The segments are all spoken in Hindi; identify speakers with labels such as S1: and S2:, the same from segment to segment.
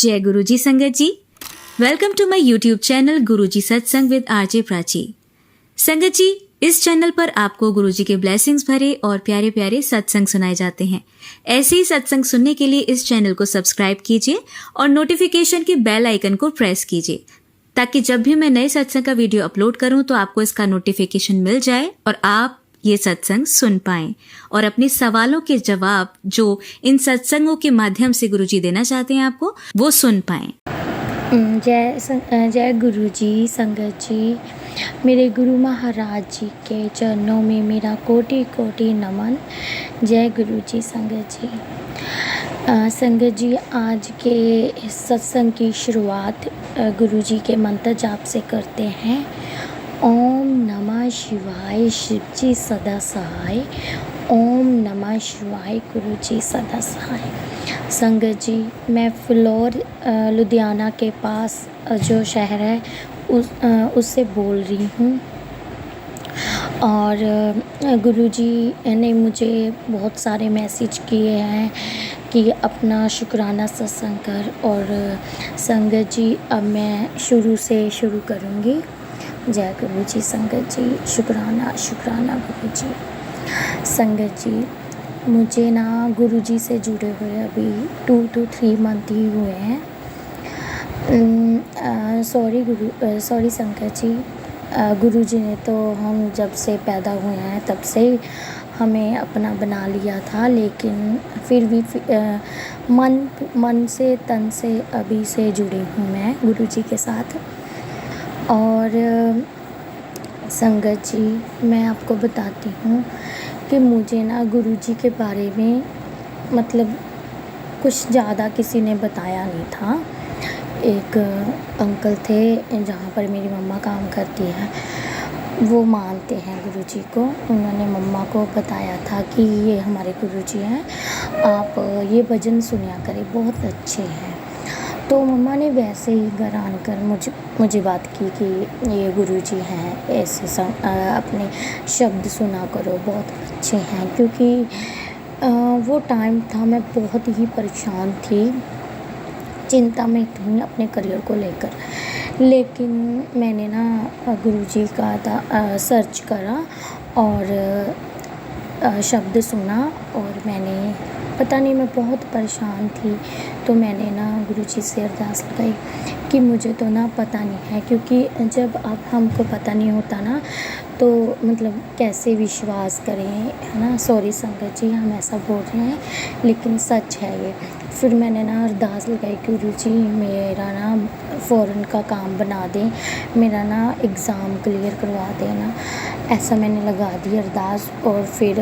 S1: जय गुरुजी संगत जी। Welcome to my YouTube channel Guruji Satsang with RJ Prachi. संगत जी, इस चैनल पर आपको गुरुजी के ब्लेसिंग्स भरे और प्यारे प्यारे सत्संग सुनाए जाते हैं। ऐसे ही सत्संग सुनने के लिए इस चैनल को सब्सक्राइब कीजिए और नोटिफिकेशन के बेल आइकन को प्रेस कीजिए, ताकि जब भी मैं नए सत्संग का वीडियो अपलोड करूं तो आपको इसका नोटिफिकेशन मिल जाए और आप ये सत्संग सुन पाएं और अपने सवालों के जवाब जो इन सत्संगों के माध्यम से गुरुजी देना चाहते हैं आपको, वो सुन पाएं।
S2: जय गुरु जी संगत जी। मेरे गुरु महाराज जी के चरणों में मेरा कोटि कोटि नमन। जय गुरु जी संगत जी। संगत जी, आज के सत्संग की शुरुआत गुरु जी के मंत्र जाप से करते हैं। ओम नमः शिवाय, शिव जी सदा सहाय। ओम नमः शिवाय, गुरु जी सदा सहाय। संगत जी, मैं फ्लोर लुधियाना के पास जो शहर है उससे बोल रही हूँ। और गुरुजी ने मुझे बहुत सारे मैसेज किए हैं कि अपना शुक्राना सत्संग कर। और संगत जी, अब मैं शुरू से शुरू करूँगी। जय गुरु जी संगत जी। शुक्राना शुक्राना गुरु जी। संगत जी, मुझे ना गुरु जी से जुड़े हुए अभी 2 to 3 मंथ ही हुए हैं। सॉरी संगत जी। गुरु जी ने तो हम जब से पैदा हुए हैं तब से हमें अपना बना लिया था, लेकिन फिर भी मन से तन से अभी से जुड़ी हूँ मैं गुरु जी के साथ। और संगत जी, मैं आपको बताती हूँ कि मुझे ना गुरु जी के बारे में मतलब कुछ ज़्यादा किसी ने बताया नहीं था। एक अंकल थे जहाँ पर मेरी मम्मा काम करती है, वो मानते हैं गुरु जी को। उन्होंने मम्मा को बताया था कि ये हमारे गुरु जी हैं, आप ये भजन सुनिया करें, बहुत अच्छे हैं। तो मम्मा ने वैसे ही घर आकर मुझे बात की कि ये गुरु जी हैं, ऐसे अपने शब्द सुना करो, बहुत अच्छे हैं। क्योंकि वो टाइम था मैं बहुत ही परेशान थी, चिंता में थी अपने करियर को लेकर। लेकिन मैंने ना गुरु जी का सर्च करा और शब्द सुना, और मैंने पता नहीं, मैं बहुत परेशान थी। तो मैंने ना गुरु जी से अरदास लगाई कि मुझे तो ना पता नहीं है, क्योंकि जब अब हमको पता नहीं होता ना तो मतलब कैसे विश्वास करें, है ना। सॉरी संगत जी, हम ऐसा बोल रहे हैं लेकिन सच है ये। फिर मैंने ना अरदास लगाई कि गुरु जी मेरा ना फ़ौरन का काम बना दें, मेरा ना एग्ज़ाम क्लियर करवा देना। ऐसा मैंने लगा दी अरदास। और फिर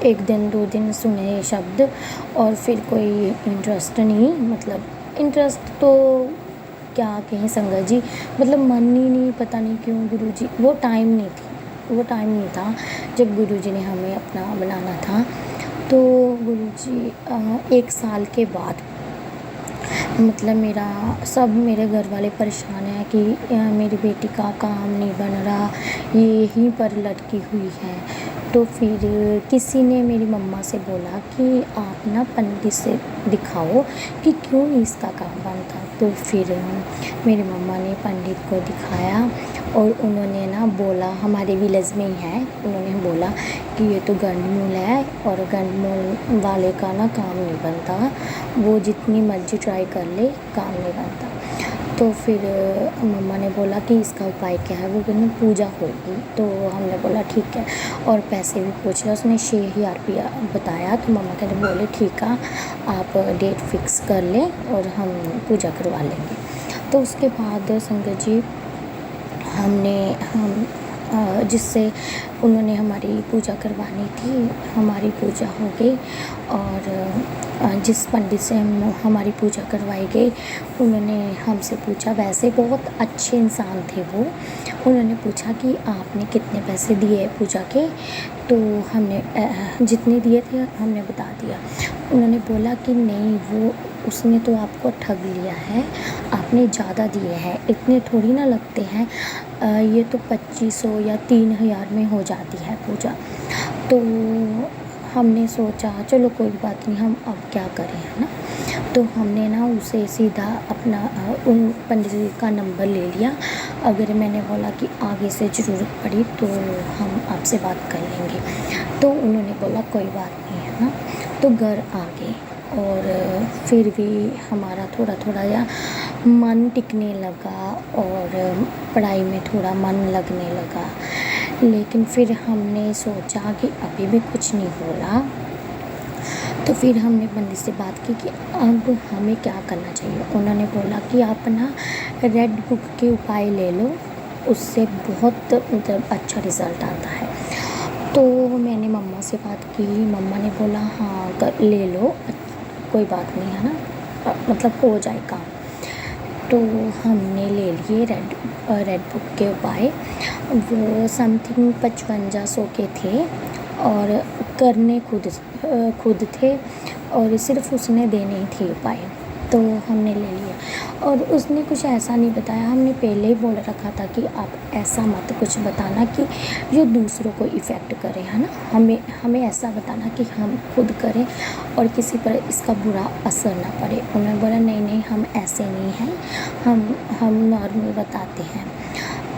S2: 1 दिन 2 दिन सुने शब्द, और फिर कोई इंटरेस्ट नहीं, मतलब इंटरेस्ट तो क्या कहें संगत जी, मतलब मन ही नहीं, पता नहीं क्यों गुरु जी, वो टाइम नहीं था जब गुरु जी ने हमें अपना बनाना था। तो गुरु जी 1 साल के बाद मतलब मेरे घर वाले परेशान हैं कि मेरी बेटी का काम नहीं बन रहा, ये यहीं पर लटकी हुई है। तो फिर किसी ने मेरी मम्मा से बोला कि आप ना पंडित से दिखाओ कि क्यों नहीं इसका काम बनता। तो फिर मेरी मम्मा ने पंडित को दिखाया, और उन्होंने ना बोला, हमारे विलेज में ही है, उन्होंने बोला कि ये तो गंडमूल है, और गंडमूल वाले का ना काम नहीं बनता, वो जितनी मर्जी ट्राई कर ले काम नहीं बनता। तो फिर मम्मा ने बोला कि इसका उपाय क्या है, वो कहने पूजा होगी। तो हमने बोला ठीक है, और पैसे भी पूछे, उसने 6,000 रुपया बताया। तो मम्मा कहते बोले ठीक है, आप डेट फिक्स कर लें और हम पूजा करवा लेंगे। तो उसके बाद संगत जी हम जिससे उन्होंने हमारी पूजा करवानी थी, हमारी पूजा हो गई। और जिस पंडित से हमारी पूजा करवाई गई, उन्होंने हमसे पूछा, वैसे बहुत अच्छे इंसान थे वो। उन्होंने पूछा कि आपने कितने पैसे दिए पूजा के। तो हमने जितने दिए थे हमने बता दिया। उन्होंने बोला कि नहीं, उसने तो आपको ठग लिया है, आपने ज़्यादा दिए हैं, इतने थोड़ी ना लगते हैं, ये तो 2500 या 3000 में हो जाती है पूजा। तो हमने सोचा चलो कोई बात नहीं, हम अब क्या करें, है ना। तो हमने ना उसे सीधा अपना उन पंडित जी का नंबर ले लिया। अगर मैंने बोला कि आगे से ज़रूरत पड़ी तो हम आपसे बात कर लेंगे। तो उन्होंने बोला कोई बात नहीं, है ना। तो घर आ गए और फिर भी हमारा थोड़ा थोड़ा या मन टिकने लगा और पढ़ाई में थोड़ा मन लगने लगा। लेकिन फिर हमने सोचा कि अभी भी कुछ नहीं हो रहा। तो फिर हमने पंडित से बात की कि अब हमें क्या करना चाहिए। उन्होंने बोला कि आप ना रेड बुक के उपाय ले लो, उससे बहुत मतलब अच्छा रिज़ल्ट आता है। तो मैंने मम्मा से बात की, मम्मा ने बोला हाँ ले लो, कोई बात नहीं, है ना, मतलब हो जाए काम। तो हमने ले लिए रेड बुक के उपाय। वो समथिंग 5500 के थे और करने खुद थे और सिर्फ उसने देने ही थे उपाय। तो हमने ले लिया और उसने कुछ ऐसा नहीं बताया। हमने पहले ही बोल रखा था कि आप ऐसा मत कुछ बताना कि जो दूसरों को इफ़ेक्ट करे, है ना। हमें ऐसा बताना कि हम खुद करें और किसी पर इसका बुरा असर ना पड़े। उन्होंने बोला नहीं हम ऐसे नहीं हैं, हम नॉर्मल बताते हैं।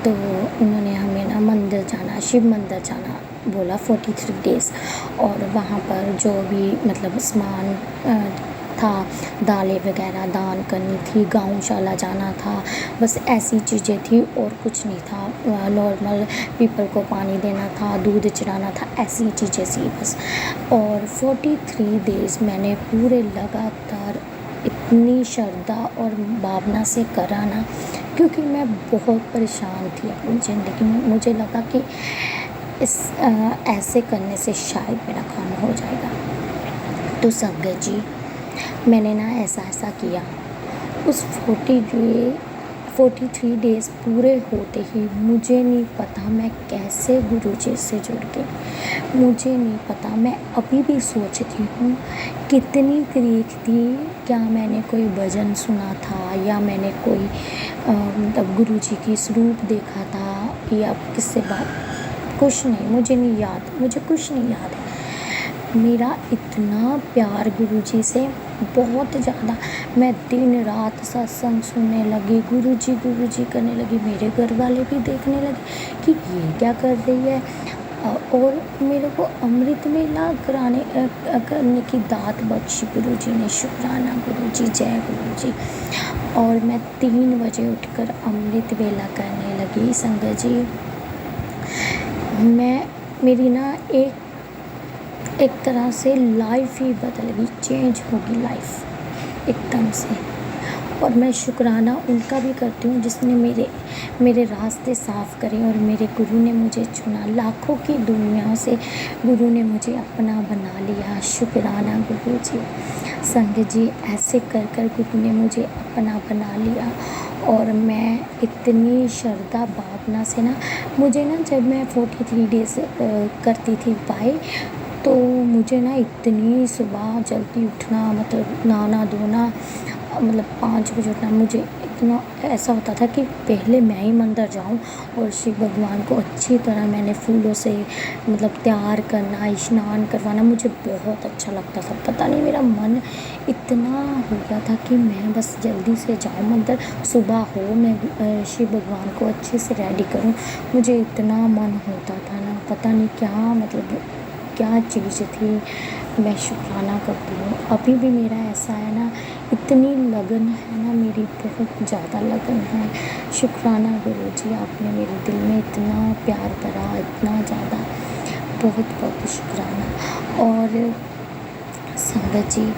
S2: तो उन्होंने हमें ना मंदिर जाना, शिव मंदिर जाना बोला 43 डेज़। और वहाँ पर जो भी मतलब सामान था, दालें वगैरह दान करनी थी, गौशाला जाना था, बस ऐसी चीज़ें थी और कुछ नहीं था। नॉर्मल पीपल को पानी देना था, दूध चढ़ाना था, ऐसी चीज़ें थी बस। और 43 डेज़ मैंने पूरे लगातार इतनी श्रद्धा और भावना से करा ना, क्योंकि मैं बहुत परेशान थी अपनी ज़िंदगी में। मुझे लगा कि ऐसे करने से शायद मेरा काम हो जाएगा। तो संगत जी, मैंने ना ऐसा किया। उस 43 डेज़ पूरे होते ही मुझे नहीं पता मैं कैसे गुरुजी से जुड़ गई। मुझे नहीं पता। मैं अभी भी सोचती हूँ कितनी तारीख थी, क्या मैंने कोई भजन सुना था या मैंने कोई मतलब गुरुजी की स्वरूप देखा था या किससे बात, कुछ नहीं, मुझे नहीं याद, मुझे कुछ नहीं याद है। मेरा इतना प्यार गुरुजी से, बहुत ज़्यादा। मैं दिन रात सत्संग सुनने लगी, गुरुजी करने लगी। मेरे घर वाले भी देखने लगे कि ये क्या कर रही है। और मेरे को अमृत मेला करने की दात बख्शी गुरुजी ने। शुक्राना गुरुजी, जय गुरुजी। और मैं 3 बजे उठकर अमृत मेला करने लगी। संगत जी, मेरी ना एक तरह से लाइफ ही बदल गई, चेंज होगी लाइफ एकदम से। और मैं शुक्राना उनका भी करती हूँ जिसने मेरे रास्ते साफ़ करे और मेरे गुरु ने मुझे चुना। लाखों की दुनिया से गुरु ने मुझे अपना बना लिया। शुक्राना गुरु जी। संगत जी, ऐसे कर कर गुरु ने मुझे अपना बना लिया। और मैं इतनी श्रद्धा भावना से ना, मुझे ना जब मैं 43 डेज़ करती थी उपाय, तो मुझे ना इतनी सुबह जल्दी उठना, मतलब नहाना धोना, मतलब 5 बजे उठना, मुझे इतना ऐसा होता था कि पहले मैं ही मंदिर जाऊं और शिव भगवान को अच्छी तरह मैंने फूलों से मतलब तैयार करना, स्नान करवाना, मुझे बहुत अच्छा लगता था। पता नहीं मेरा मन इतना हो गया था कि मैं बस जल्दी से जाऊं मंदिर, सुबह हो, मैं शिव भगवान को अच्छे से रेडी करूं। मुझे इतना मन होता था ना, पता नहीं क्या मतलब क्या चीज़ थी। मैं शुक्राना करती हूँ। अभी भी मेरा ऐसा है ना, इतनी लगन है ना मेरी, बहुत ज़्यादा लगन है। शुक्राना गुरुजी, आपने मेरे दिल में इतना प्यार करा, इतना ज़्यादा, बहुत बहुत शुक्राना। और संगत जी,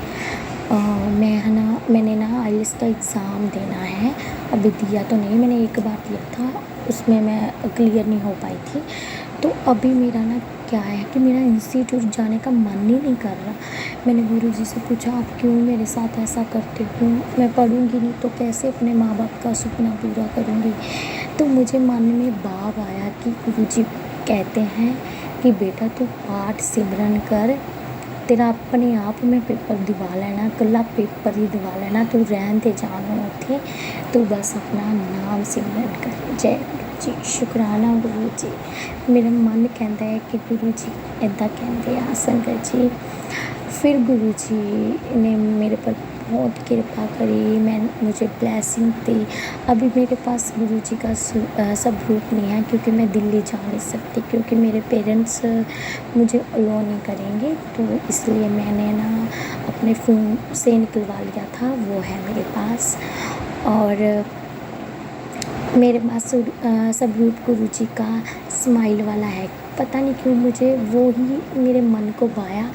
S2: मैंने ना आइल्स का एग्ज़ाम देना है। अभी दिया तो नहीं, मैंने एक बार दिया था, उसमें मैं क्लियर नहीं हो पाई थी। तो अभी मेरा ना क्या है कि मेरा इंस्टीट्यूट जाने का मन ही नहीं कर रहा। मैंने गुरुजी से पूछा आप क्यों मेरे साथ ऐसा करते हो, मैं पढ़ूंगी नहीं तो कैसे अपने माँ बाप का सपना पूरा करूंगी। तो मुझे मन में भाव आया कि गुरुजी कहते हैं कि बेटा तू पाठ सिमरन कर तेरा अपने आप में पेपर दिवा लेना, कल्ला पेपर ही दिवा लेना, तू रहन दे जानो उत्थे, तू बस अपना नाम सिमरन कर। जय गुरु जी, शुकराना गुरु जी। मेरा मन कहता है कि गुरु जी इदा कहते हैं संगत जी। फिर गुरु जी ने मेरे पर बहुत कृपा करी, मुझे ब्लेसिंग दी। अभी मेरे पास गुरु जी का सबूत नहीं है, क्योंकि मैं दिल्ली जा नहीं सकती, क्योंकि मेरे पेरेंट्स मुझे अलो नहीं करेंगे, तो इसलिए मैंने ना अपने फ़ोन से निकलवा लिया था, वो है मेरे पास। और मेरे पास सबूत गुरु जी का स्माइल वाला है। पता नहीं क्यों मुझे वो ही मेरे मन को भाया,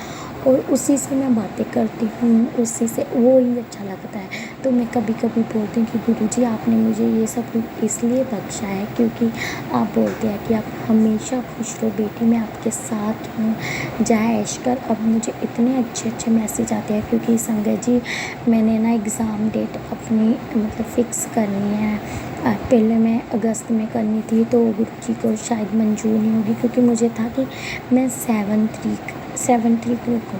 S2: और उसी से मैं बातें करती हूँ, उसी से वो ही अच्छा लगता है। तो मैं कभी कभी बोलती हूँ कि गुरु जी आपने मुझे ये सब इसलिए बख्शा है, क्योंकि आप बोलते हैं कि आप हमेशा खुश रहो बेटी, मैं आपके साथ हूँ, जय ऐश कर। अब मुझे इतने अच्छे अच्छे मैसेज आते हैं, क्योंकि संगत जी मैंने ना एग्ज़ाम डेट अपनी मतलब फ़िक्स करनी है। पहले मैं अगस्त में करनी थी, तो गुरु जी को शायद मंजूर नहीं होगी, क्योंकि मुझे था कि मैं 7 तरीक को रुकूँ।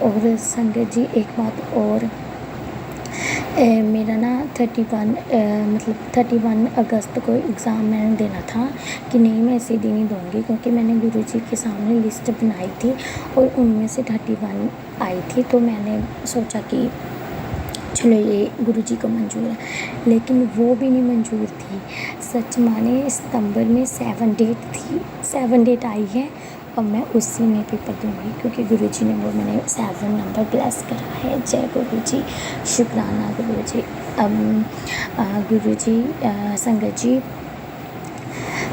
S2: और संगत जी एक बात और, मेरा ना 31 अगस्त को एग्ज़ाम मैंने देना था, कि नहीं मैं इसी दिन ही दूँगी, क्योंकि मैंने गुरु जी के सामने लिस्ट बनाई थी और उनमें से 31 आई थी। तो मैंने सोचा कि चलो ये गुरु जी को मंजूर है, लेकिन वो भी नहीं मंजूर थी। सच माने सितंबर में 7 डेट आई है, और मैं उसी में पेपर दूँगी, क्योंकि गुरु जी ने वो मैंने 7 नंबर ब्लेस करा है। जय गुरु जी, शुक्राना गुरु जी। गुरु जी संगत जी,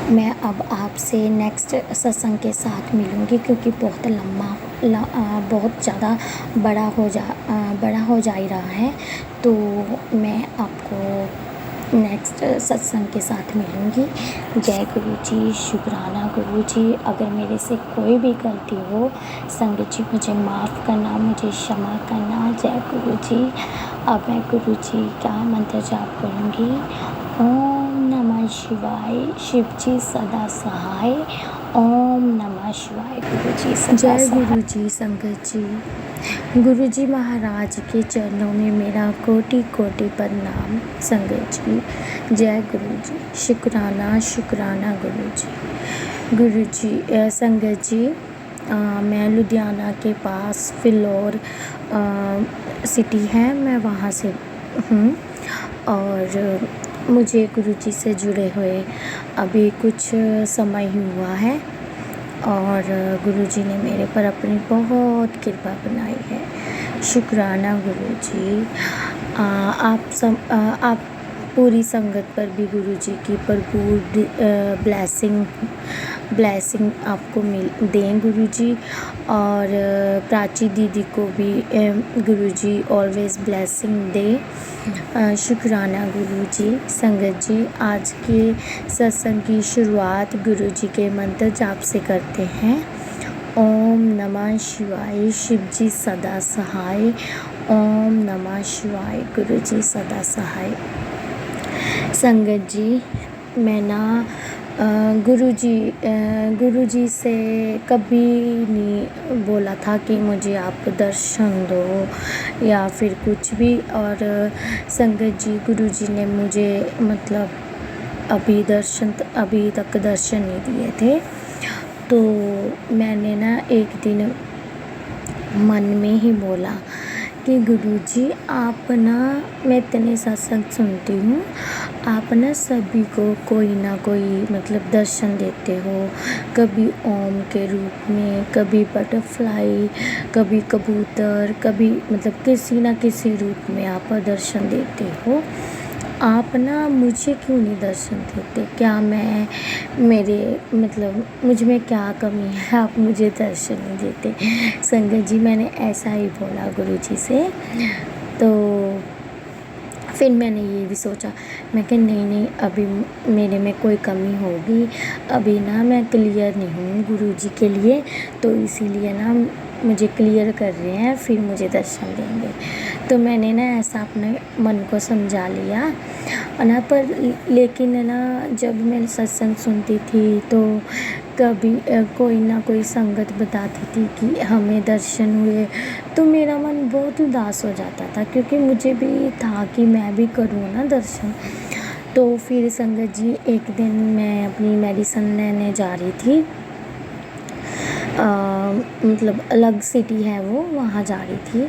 S2: मैं अब आपसे नेक्स्ट सत्संग के साथ मिलूँगी, क्योंकि बहुत बहुत ज़्यादा बड़ा हो जा ही रहा है। तो मैं आपको नेक्स्ट सत्संग के साथ मिलूँगी। जय गुरु जी, शुक्राना गुरु जी। अगर मेरे से कोई भी गलती हो संगत जी मुझे माफ़ करना, मुझे क्षमा करना। जय गुरु जी। अब मैं गुरु जी का मंत्र जाप करूँगी। ओम नमः शिवाय, शिव जी सदा सहाय। ओम नमः शिवाय। गुरु जी सदा
S3: जय
S2: सहाय।
S3: गुरु जी। संगत जी, गुरु जी महाराज के चरणों में मेरा कोटि कोटि प्रणाम। संगत जी, जय गुरु जी, शुक्राना शुक्राना गुरु जी। गुरु जी संगत जी, मैं लुधियाना के पास फिलौर सिटी है, मैं वहाँ से हूँ। और मुझे गुरु जी से जुड़े हुए अभी कुछ समय ही हुआ है, और गुरु जी ने मेरे पर अपनी बहुत कृपा बनाई है। शुक्राना गुरु जी। आप पूरी संगत पर भी गुरु जी की भरपूर ब्लेसिंग आपको दें गुरु जी, और प्राची दीदी को भी गुरु जी ऑलवेज़ ब्लेसिंग दें। शुक्राना गुरु जी। संगत जी, आज के सत्संग की शुरुआत गुरु जी के मंत्र जाप से करते हैं। ओम नमः शिवाय, शिव जी सदा सहाय। ओम नमः शिवाय, गुरु जी सदा सहाय। संगत जी, मैं ना गुरु जी से कभी नहीं बोला था कि मुझे आप दर्शन दो या फिर कुछ भी। और संगत जी, गुरु जी ने मुझे मतलब अभी तक दर्शन नहीं दिए थे। तो मैंने ना एक दिन मन में ही बोला कि गुरु जी आप ना, मैं इतने सत्संग सुनती हूँ, आप ना सभी को कोई ना कोई मतलब दर्शन देते हो, कभी ओम के रूप में, कभी बटरफ्लाई, कभी कबूतर, कभी मतलब किसी ना किसी रूप में आप दर्शन देते हो। आप ना मुझे क्यों नहीं दर्शन देते? क्या मैं मुझ में क्या कमी है, आप मुझे दर्शन नहीं देते? संगत जी, मैंने ऐसा ही बोला गुरु जी से। तो फिर मैंने ये भी सोचा, मैं कि नहीं अभी मेरे में कोई कमी होगी, अभी ना मैं क्लियर नहीं हूँ गुरु जी के लिए, तो इसीलिए ना मुझे क्लियर कर रहे हैं, फिर मुझे दर्शन देंगे। तो मैंने ना ऐसा अपने मन को समझा लिया ना। पर लेकिन ना जब मैं सत्संग सुनती थी तो
S2: कभी कोई ना कोई संगत बताती थी कि हमें दर्शन हुए, तो मेरा मन बहुत उदास हो जाता था, क्योंकि मुझे भी था कि मैं भी करूँ ना दर्शन। तो फिर संगत जी एक दिन मैं अपनी मेडिसिन लेने जा रही थी, मतलब अलग सिटी है वो, वहाँ जा रही थी।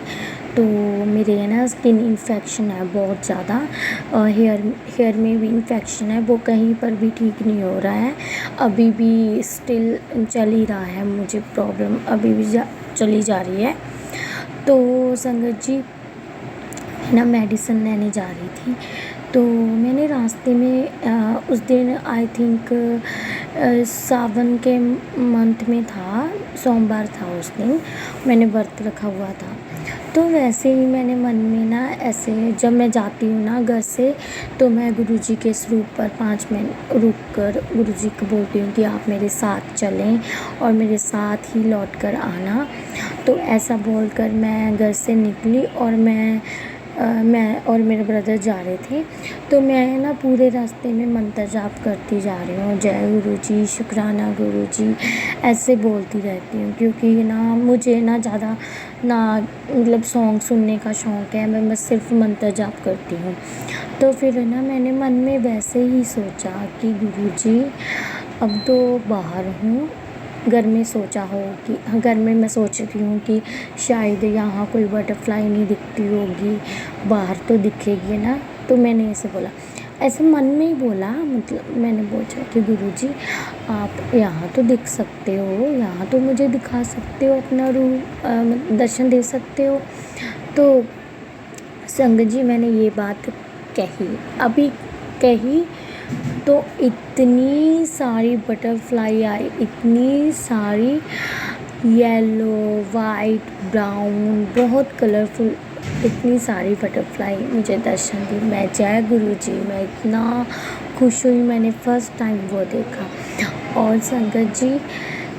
S2: तो मेरे ना स्किन इन्फेक्शन है बहुत ज़्यादा, हेयर में भी इन्फेक्शन है, वो कहीं पर भी ठीक नहीं हो रहा है, अभी भी स्टिल चल ही रहा है, मुझे प्रॉब्लम अभी भी चली जा रही है। तो संगत जी ना मेडिसिन लेने जा रही थी, तो मैंने रास्ते में उस दिन आई थिंक सावन के मंथ में था, सोमवार था उस दिन, मैंने व्रत रखा हुआ था। तो वैसे ही मैंने मन में ना ऐसे, जब मैं जाती हूँ ना घर से, तो मैं गुरुजी के स्वरूप पर 5 मिनट रुक कर गुरुजी को बोलती हूँ कि आप मेरे साथ चलें और मेरे साथ ही लौट कर आना। तो ऐसा बोलकर मैं घर से निकली और मैं और मेरे ब्रदर जा रहे थे। तो मैं ना पूरे रास्ते में मंत्र जाप करती जा रही हूँ, जय गुरुजी, शुक्राना गुरुजी, ऐसे बोलती रहती हूँ, क्योंकि ना मुझे ना ज़्यादा ना मतलब सॉन्ग सुनने का शौक़ है, मैं बस सिर्फ मंत्र जाप करती हूँ। तो फिर ना मैंने मन में वैसे ही सोचा कि गुरुजी अब तो बाहर हूँ, घर में सोचा हो कि घर में मैं सोच रही हूँ कि शायद यहाँ कोई बटरफ्लाई नहीं दिखती होगी, बाहर तो दिखेगी ना। तो मैंने ऐसे बोला, ऐसे मन में ही बोला, मतलब मैंने बोला कि गुरुजी आप यहाँ तो दिख सकते हो, यहाँ तो मुझे दिखा सकते हो, अपना रूप दर्शन दे सकते हो। तो संगत जी मैंने ये बात कही, अभी कही तो इतनी सारी बटरफ्लाई आई, इतनी सारी येलो, वाइट, ब्राउन, बहुत कलरफुल, इतनी सारी बटरफ्लाई मुझे दर्शन दी। मैं जय गुरुजी, मैं इतना खुश हुई, मैंने फ़र्स्ट टाइम वो देखा। और संगत जी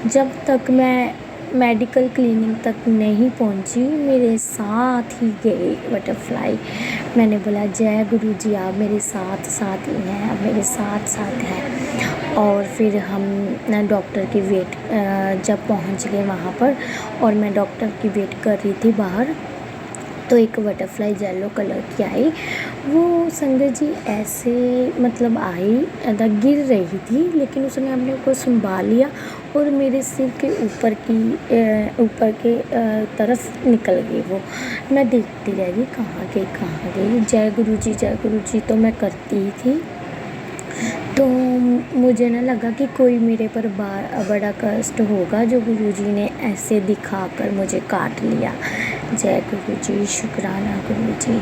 S2: जब तक मैं मेडिकल क्लिनिक तक नहीं पहुंची, मेरे साथ ही गए बटरफ्लाई। मैंने बोला जय गुरुजी आप मेरे साथ साथ ही हैं, आप मेरे साथ साथ हैं। और फिर हम ना डॉक्टर की वेट, जब पहुंच गए वहाँ पर और मैं डॉक्टर की वेट कर रही थी बाहर, तो एक बटरफ्लाई येलो कलर की आई। वो संगत जी ऐसे मतलब आई, गिर रही थी, लेकिन उसने अपने को संभाल लिया और मेरे सिर के ऊपर के तरफ निकल गई वो। मैं देखती रह गई कहाँ गई कहाँ गई, जय गुरुजी तो मैं करती ही थी। तो मुझे ना लगा कि कोई मेरे पर बड़ा कष्ट होगा जो गुरुजी ने ऐसे दिखाकर मुझे काट लिया। जय गुरुजी, शुक्राना गुरुजी।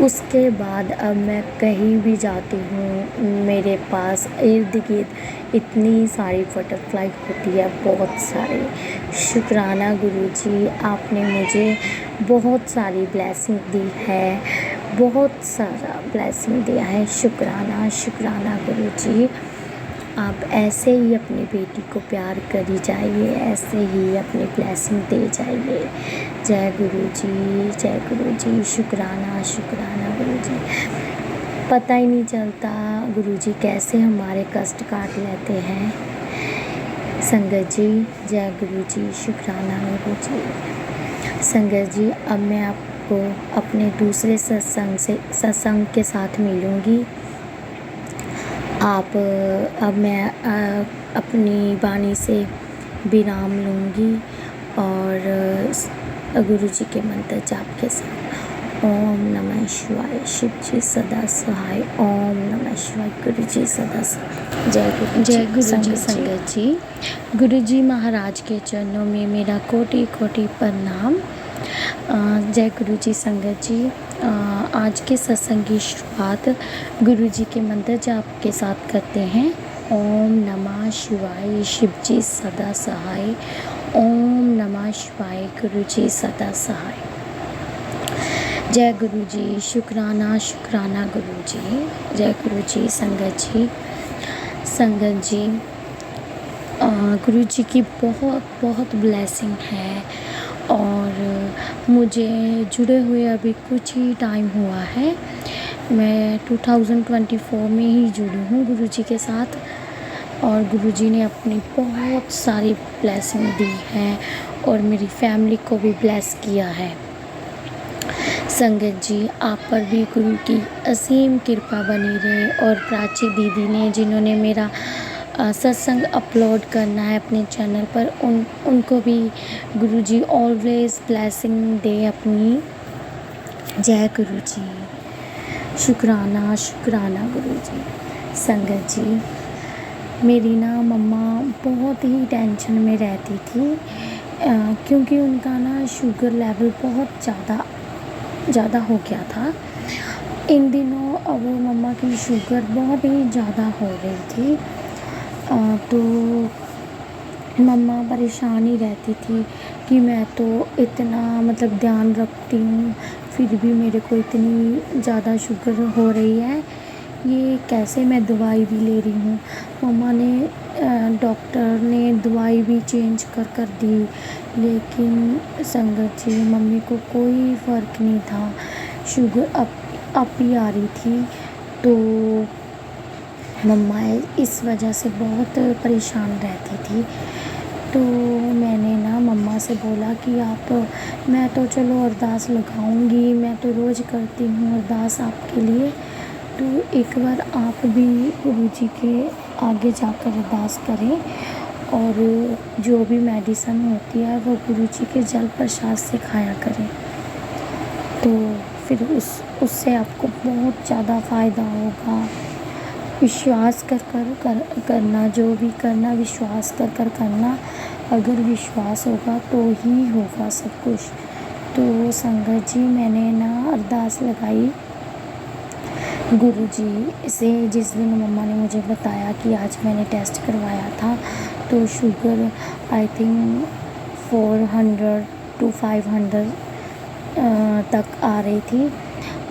S2: उसके बाद अब मैं कहीं भी जाती हूँ, मेरे पास इर्द गिर्द इतनी सारी बटरफ्लाई होती है, बहुत सारी। शुक्राना गुरुजी, आपने मुझे बहुत सारी ब्लेसिंग दी है, बहुत सारा ब्लेसिंग दिया है। शुक्राना गुरुजी। आप ऐसे ही अपनी बेटी को प्यार करी जाइए, ऐसे ही अपनी ब्लेसिंग दे जाइए। जय गुरुजी, शुक्राना गुरुजी। पता ही नहीं चलता गुरुजी कैसे हमारे कष्ट काट लेते हैं। संगत जी जय गुरुजी, शुक्राना गुरुजी। संगत जी अब मैं आपको अपने दूसरे सत्संग के साथ मिलूँगी। अब मैं अपनी वाणी से विराम लूँगी और गुरुजी के मंत्र जाप के साथ ओम नमः शिवाय, शिव जी सदा सहाय, ओम नमः शिवाय, गुरुजी सदा सहाय। जय गुरुजी। संगत जी गुरुजी महाराज के चरणों में मेरा कोटि कोटि प्रणाम। जय गुरुजी। संगत जी आज के सत्संग की शुरुआत गुरुजी के मंत्र जाप के साथ करते हैं। ओम नमः शिवाय, शिव जी सदा सहाय, ओम नमः शिवाय, गुरुजी सदा सहाय। जय गुरुजी, शुक्राना गुरुजी। जय गुरुजी। संगत जी गुरुजी की बहुत ब्लेसिंग है और मुझे जुड़े हुए अभी कुछ ही टाइम हुआ है। मैं 2024 में ही जुड़ी हूँ गुरुजी के साथ। और गुरुजी ने अपनी बहुत सारी ब्लेसिंग दी है और मेरी फैमिली को भी ब्लेस किया है। संगत जी, आप पर भी गुरु की असीम कृपा बनी रहे। और प्राची दीदी ने, जिन्होंने मेरा सत्संग अपलोड करना है अपने चैनल पर, उनको भी गुरुजी ऑलवेज ब्लेसिंग दे अपनी। जय गुरुजी। शुक्राना शुक्राना गुरुजी। संगत जी, मेरी ना मम्मा बहुत ही टेंशन में रहती थी, क्योंकि उनका ना शुगर लेवल बहुत ज़्यादा हो गया था। इन दिनों अब मम्मा की शुगर बहुत ही ज़्यादा हो रही थी, तो मम्मा परेशान ही रहती थी कि मैं तो इतना मतलब ध्यान रखती हूँ, फिर भी मेरे को इतनी ज़्यादा शुगर हो रही है, ये कैसे, मैं दवाई भी ले रही हूँ। मम्मा ने डॉक्टर ने दवाई भी चेंज कर दी, लेकिन संगत जी मम्मी को कोई फ़र्क नहीं था। शुगर अप ही आ रही थी, तो मम्मा इस वजह से बहुत परेशान रहती थी। तो मैंने ना मम्मा से बोला कि आप, मैं तो चलो अरदास लगाऊंगी, मैं तो रोज़ करती हूँ अरदास आपके लिए, तो एक बार आप भी गुरुजी के आगे जाकर अरदास करें और जो भी मेडिसिन होती है वो गुरुजी के जल प्रसाद से खाया करें, तो फिर उससे आपको बहुत ज़्यादा फ़ायदा होगा। विश्वास करना, जो भी करना विश्वास कर करना। अगर विश्वास होगा तो ही होगा सब कुछ। तो संगत जी, मैंने ना अरदास लगाई गुरुजी से जिस दिन मम्मा ने मुझे बताया कि आज मैंने टेस्ट करवाया था, तो शुगर आई थिंक 400 to 500 तक आ रही थी।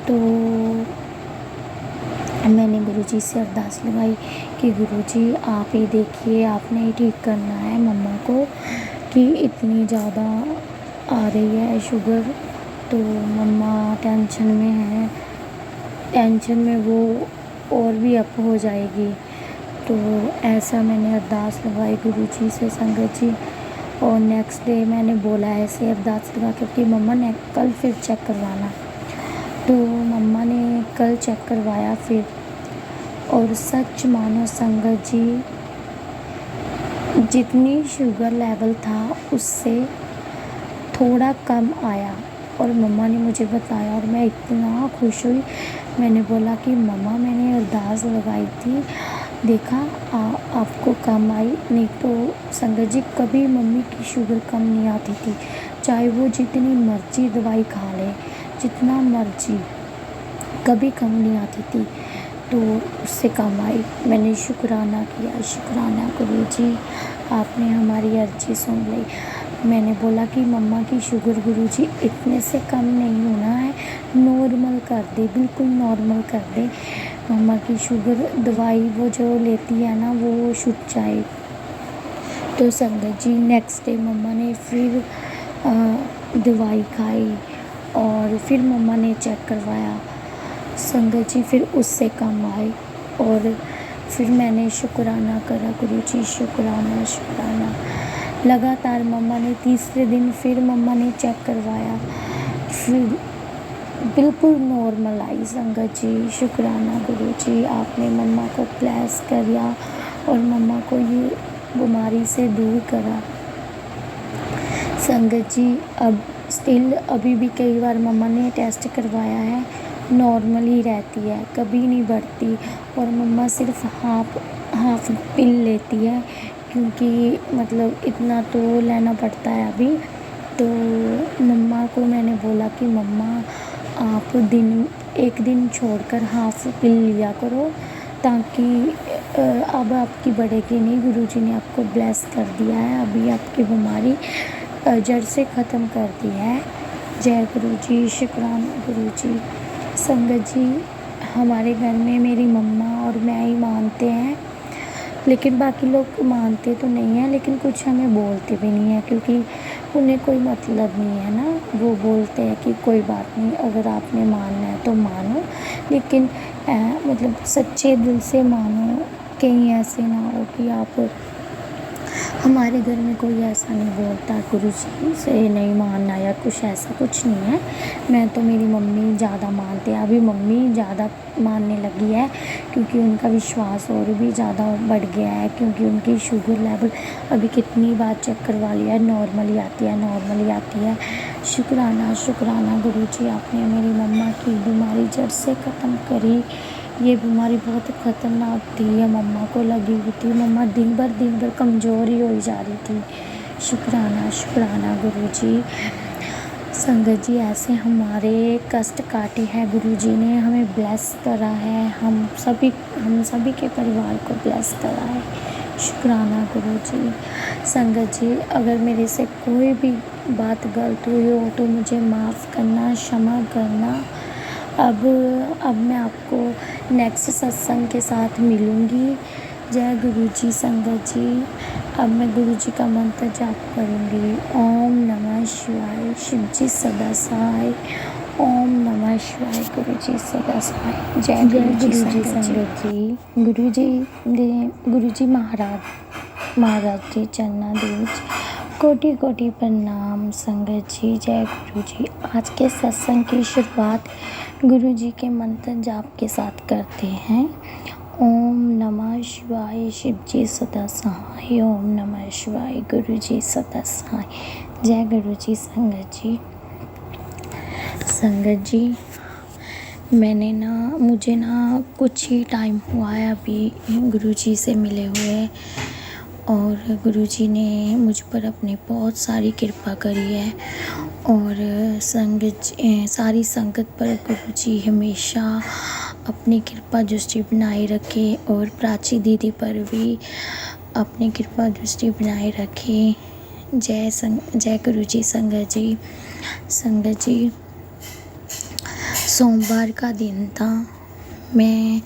S2: तो मैंने गुरुजी से अरदास लगाई कि गुरुजी आप ही देखिए, आपने ही ठीक करना है मम्मा को कि इतनी ज़्यादा आ रही है शुगर, तो मम्मा टेंशन में है, टेंशन में वो और भी अप हो जाएगी। तो ऐसा मैंने अरदास लगाई गुरुजी से संगत जी। और नेक्स्ट डे मैंने बोला ऐसे अरदास लगा क्योंकि मम्मा ने कल फिर चेक करवाना, तो मम्मा ने कल चेक करवाया फिर, और सच मानो संगत जी, जितनी शुगर लेवल था उससे थोड़ा कम आया। और मम्मा ने मुझे बताया और मैं इतना खुश हुई। मैंने बोला कि मम्मा मैंने अरदास लगाई थी, देखा आपको कम आई। नहीं तो संगत जी कभी मम्मी की शुगर कम नहीं आती थी, चाहे वो जितनी मर्जी दवाई खा ले, जितना मर्जी, कभी कम नहीं आती थी, तो उससे कम आई। मैंने शुक्राना किया, शुक्राना गुरुजी, आपने हमारी अर्जी सुन ली। मैंने बोला कि मम्मा की शुगर गुरुजी इतने से कम नहीं होना है, नॉर्मल कर दे, बिल्कुल नॉर्मल कर दे। मम्मा की शुगर दवाई वो जो लेती है ना वो छूट जाए। तो संगत जी नेक्स्ट डे मम्मा ने फिर दवाई खाई और फिर मम्मा ने चेक करवाया संगत जी, फिर उससे कम आई। और फिर मैंने शुक्राना करा गुरुजी, शुक्राना शुक्राना। लगातार मम्मा ने तीसरे दिन फिर मम्मा ने चेक करवाया, फिर बिल्कुल नॉर्मल आई संगत जी। शुक्राना गुरुजी, आपने मम्मा को ब्लेस किया और मम्मा को ये बीमारी से दूर करा। संगत जी अब स्टिल अभी भी कई बार मम्मा ने टेस्ट करवाया है, नॉर्मल ही रहती है, कभी नहीं बढ़ती। और मम्मा सिर्फ हाफ पिल लेती है, क्योंकि मतलब इतना तो लेना पड़ता है अभी। तो मम्मा को मैंने बोला कि मम्मा आप एक दिन छोड़कर हाफ पिल लिया करो, ताकि अब आपकी बढ़ेगी नहीं। गुरुजी ने आपको ब्लेस कर दिया है, अभी आपकी बीमारी जड़ से ख़त्म कर दी है। जय गुरुजी, शुक्राना गुरुजी। संगत जी हमारे घर में मेरी मम्मा और मैं ही मानते हैं, लेकिन बाकी लोग मानते तो नहीं हैं, लेकिन कुछ हमें बोलते भी नहीं है, क्योंकि उन्हें कोई मतलब नहीं है ना। वो बोलते हैं कि कोई बात नहीं, अगर आपने मानना है तो मानो, लेकिन मतलब सच्चे दिल से मानो, कहीं ऐसे ना हो कि आप, हमारे घर में कोई ऐसा नहीं बोलता गुरुजी से नहीं मानना या कुछ ऐसा कुछ नहीं है। मैं तो, मेरी मम्मी ज़्यादा मानते हैं, अभी मम्मी ज़्यादा मानने लगी है क्योंकि उनका विश्वास और भी ज़्यादा बढ़ गया है, क्योंकि उनकी शुगर लेवल अभी कितनी बार चेक करवा लिया है, नॉर्मली आती है, नॉर्मली आती है। शुक्राना शुक्राना गुरुजी, आपने मेरी मम्मा की बीमारी जड़ से ख़त्म करी। ये बीमारी बहुत ख़तरनाक थी, ये मम्मा को लगी हुई थी, मम्मा दिन भर कमज़ोर ही होई जा रही थी। शुक्राना शुक्राना गुरुजी। संगत जी, ऐसे हमारे कष्ट काटे हैं, गुरुजी ने हमें ब्लेस करा है, हम सभी के परिवार को ब्लेस करा है। शुक्राना गुरुजी। संगत जी, अगर मेरे से कोई भी बात गलत हुई हो तो मुझे माफ़ करना, क्षमा करना। अब मैं आपको नेक्स्ट सत्संग के साथ मिलूँगी। जय गुरुजी। संगत जी, अब मैं गुरुजी का मंत्र जाप करूँगी। ओम नमः शिवाय, शिव जी सदा सहाय। ओम नमः शिवाय, गुरुजी सदा सहाय। जय गुरुजी। संगत जी, गुरुजी महाराज जी चरणाधीश, कोटि कोटि प्रणाम। संगत जी, जय गुरुजी। आज के सत्संग की शुरुआत गुरुजी के मंत्र जाप के साथ करते हैं। ओम नमः शिवाय, शिव जी सदा सहाय। ओम नमः शिवाय, गुरुजी सदा सहाय। जय गुरुजी। संगत जी, मुझे कुछ ही टाइम हुआ है अभी गुरुजी से मिले हुए, और गुरुजी ने मुझ पर अपनी बहुत सारी कृपा करी है। और सारी संगत पर गुरुजी हमेशा अपनी कृपा दृष्टि बनाए रखे, और प्राची दीदी पर भी अपनी कृपा दृष्टि बनाए रखे। जय गुरुजी। संगत जी, सोमवार का दिन था। मैं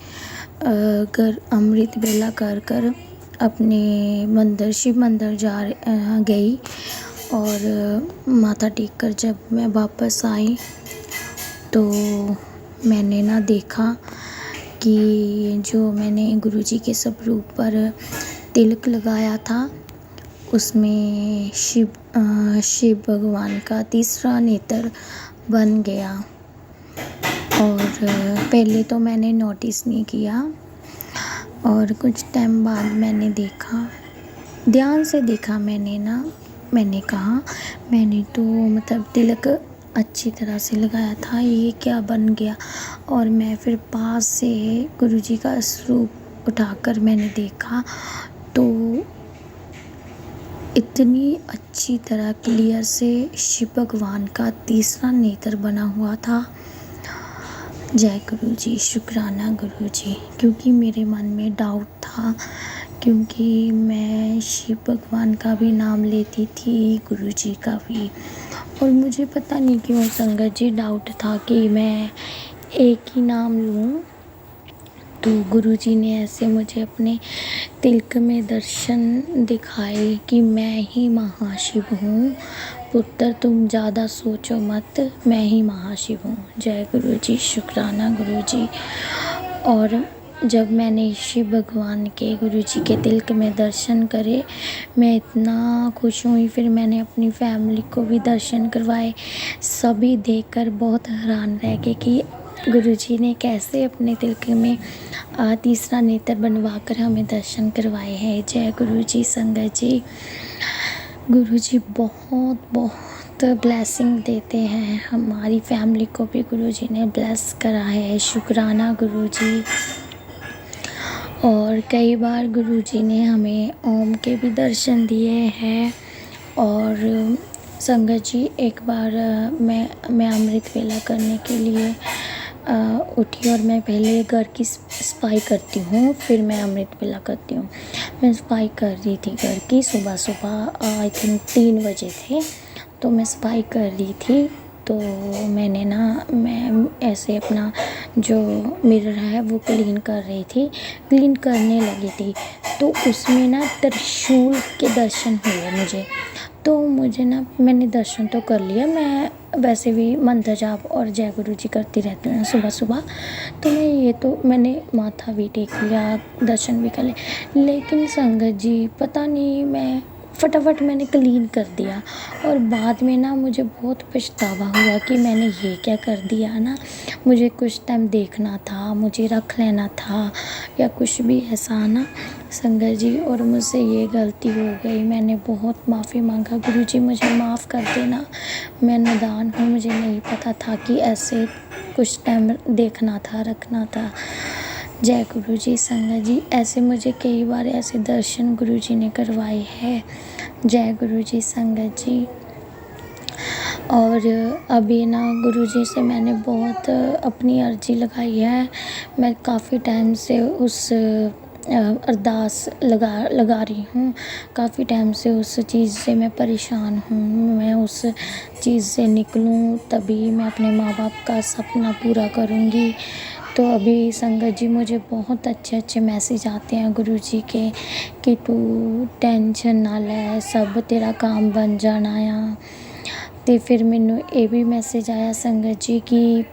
S2: अमृत वेला कर अपने शिव मंदिर गई, और माथा टेक कर जब मैं वापस आई तो मैंने देखा कि जो मैंने गुरुजी के स्वरूप पर तिलक लगाया था उसमें शिव भगवान का तीसरा नेत्र बन गया। और पहले तो मैंने नोटिस नहीं किया, और कुछ टाइम बाद मैंने देखा, ध्यान से देखा। मैंने कहा, मैंने तो तिलक अच्छी तरह से लगाया था, ये क्या बन गया। और मैं फिर पास से गुरुजी का स्वरूप उठाकर मैंने देखा तो इतनी अच्छी तरह क्लियर से शिव भगवान का तीसरा नेत्र बना हुआ था। जय गुरुजी। शुक्राना गुरुजी। क्योंकि मेरे मन में डाउट था, क्योंकि मैं शिव भगवान का भी नाम लेती थी, गुरुजी का भी, और मुझे पता नहीं क्यों संगत जी डाउट था कि मैं एक ही नाम लूँ। तो गुरुजी ने ऐसे मुझे अपने तिलक में दर्शन दिखाए कि मैं ही महाशिव हूँ। पुत्र, तुम ज़्यादा सोचो मत, मैं ही महाशिव हूँ। जय गुरुजी। शुक्राना गुरुजी। और जब मैंने शिव भगवान के गुरुजी के तिलक में दर्शन करे, मैं इतना खुश हुई। फिर मैंने अपनी फैमिली को भी दर्शन करवाए। सभी देखकर बहुत हैरान रह गए कि गुरुजी ने कैसे अपने तिलक में तीसरा नेत्र बनवा कर हमें दर्शन करवाए हैं। जय गुरुजी। संगत जी, गुरुजी बहुत बहुत ब्लेसिंग देते हैं, हमारी फैमिली को भी गुरुजी ने ब्लेस करा है। शुक्राना गुरुजी। और कई बार गुरुजी ने हमें ओम के भी दर्शन दिए हैं। और संगत जी, एक बार मैं अमृत वेला करने के लिए उठी, और मैं पहले घर की सफाई करती हूँ, फिर मैं अमृत वेला करती हूँ। मैं सफाई कर रही थी घर की, सुबह आई थिंक 3 बजे थे, तो मैं सफाई कर रही थी। तो मैं ऐसे अपना जो मिरर है वो क्लीन कर रही थी, क्लीन करने लगी थी, तो उसमें त्रिशूल के दर्शन हुए मुझे। तो मुझे ना, मैंने दर्शन तो कर लिया, मैं वैसे भी मंत्र जाप और जय गुरु जी करती रहती हूँ सुबह सुबह, तो मैंने माथा भी टेक लिया, दर्शन भी कर लिए। लेकिन संगत जी पता नहीं, मैं फटाफट मैंने क्लीन कर दिया और बाद में ना मुझे बहुत पछतावा हुआ कि मैंने ये क्या कर दिया ना। मुझे कुछ टाइम देखना था, मुझे रख लेना था या कुछ भी ऐसा ना संगत जी, और मुझसे ये गलती हो गई। मैंने बहुत माफ़ी मांगा, गुरु जी मुझे माफ़ कर देना, मैं नादान हूँ, मुझे नहीं पता था कि ऐसे कुछ टाइम देखना था, रखना था। जय गुरु जी। संगत जी ऐसे मुझे कई बार ऐसे दर्शन गुरु जी ने करवाए हैं। जय गुरु जी। संगत जी और अभी ना गुरु जी से मैंने बहुत अपनी अर्जी लगाई है। मैं काफ़ी टाइम से उस अरदास लगा रही हूँ, काफ़ी टाइम से उस चीज़ से मैं परेशान हूँ। मैं उस चीज़ से निकलूँ तभी मैं अपने माँ बाप का सपना पूरा करूँगी। तो अभी संगत जी मुझे बहुत अच्छे मैसेज आते हैं गुरु जी के कि तू टेंशन ना ले, सब तेरा काम बन जाना आ। तो फिर मैनू ये भी मैसेज आया संगत जी कि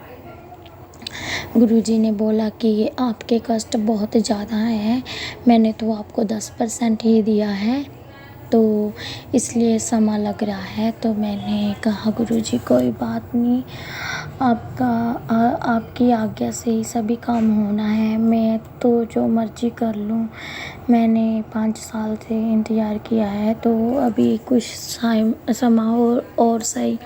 S2: गुरु जी ने बोला कि आपके कष्ट बहुत ज़्यादा हैं, मैंने तो आपको 10% ही दिया है, तो इसलिए समय लग रहा है। तो मैंने कहा गुरु जी कोई बात नहीं, आपकी आज्ञा से ही सभी काम होना है, मैं तो जो मर्जी कर लूँ। मैंने 5 साल से इंतज़ार किया है, तो अभी कुछ समय और सही।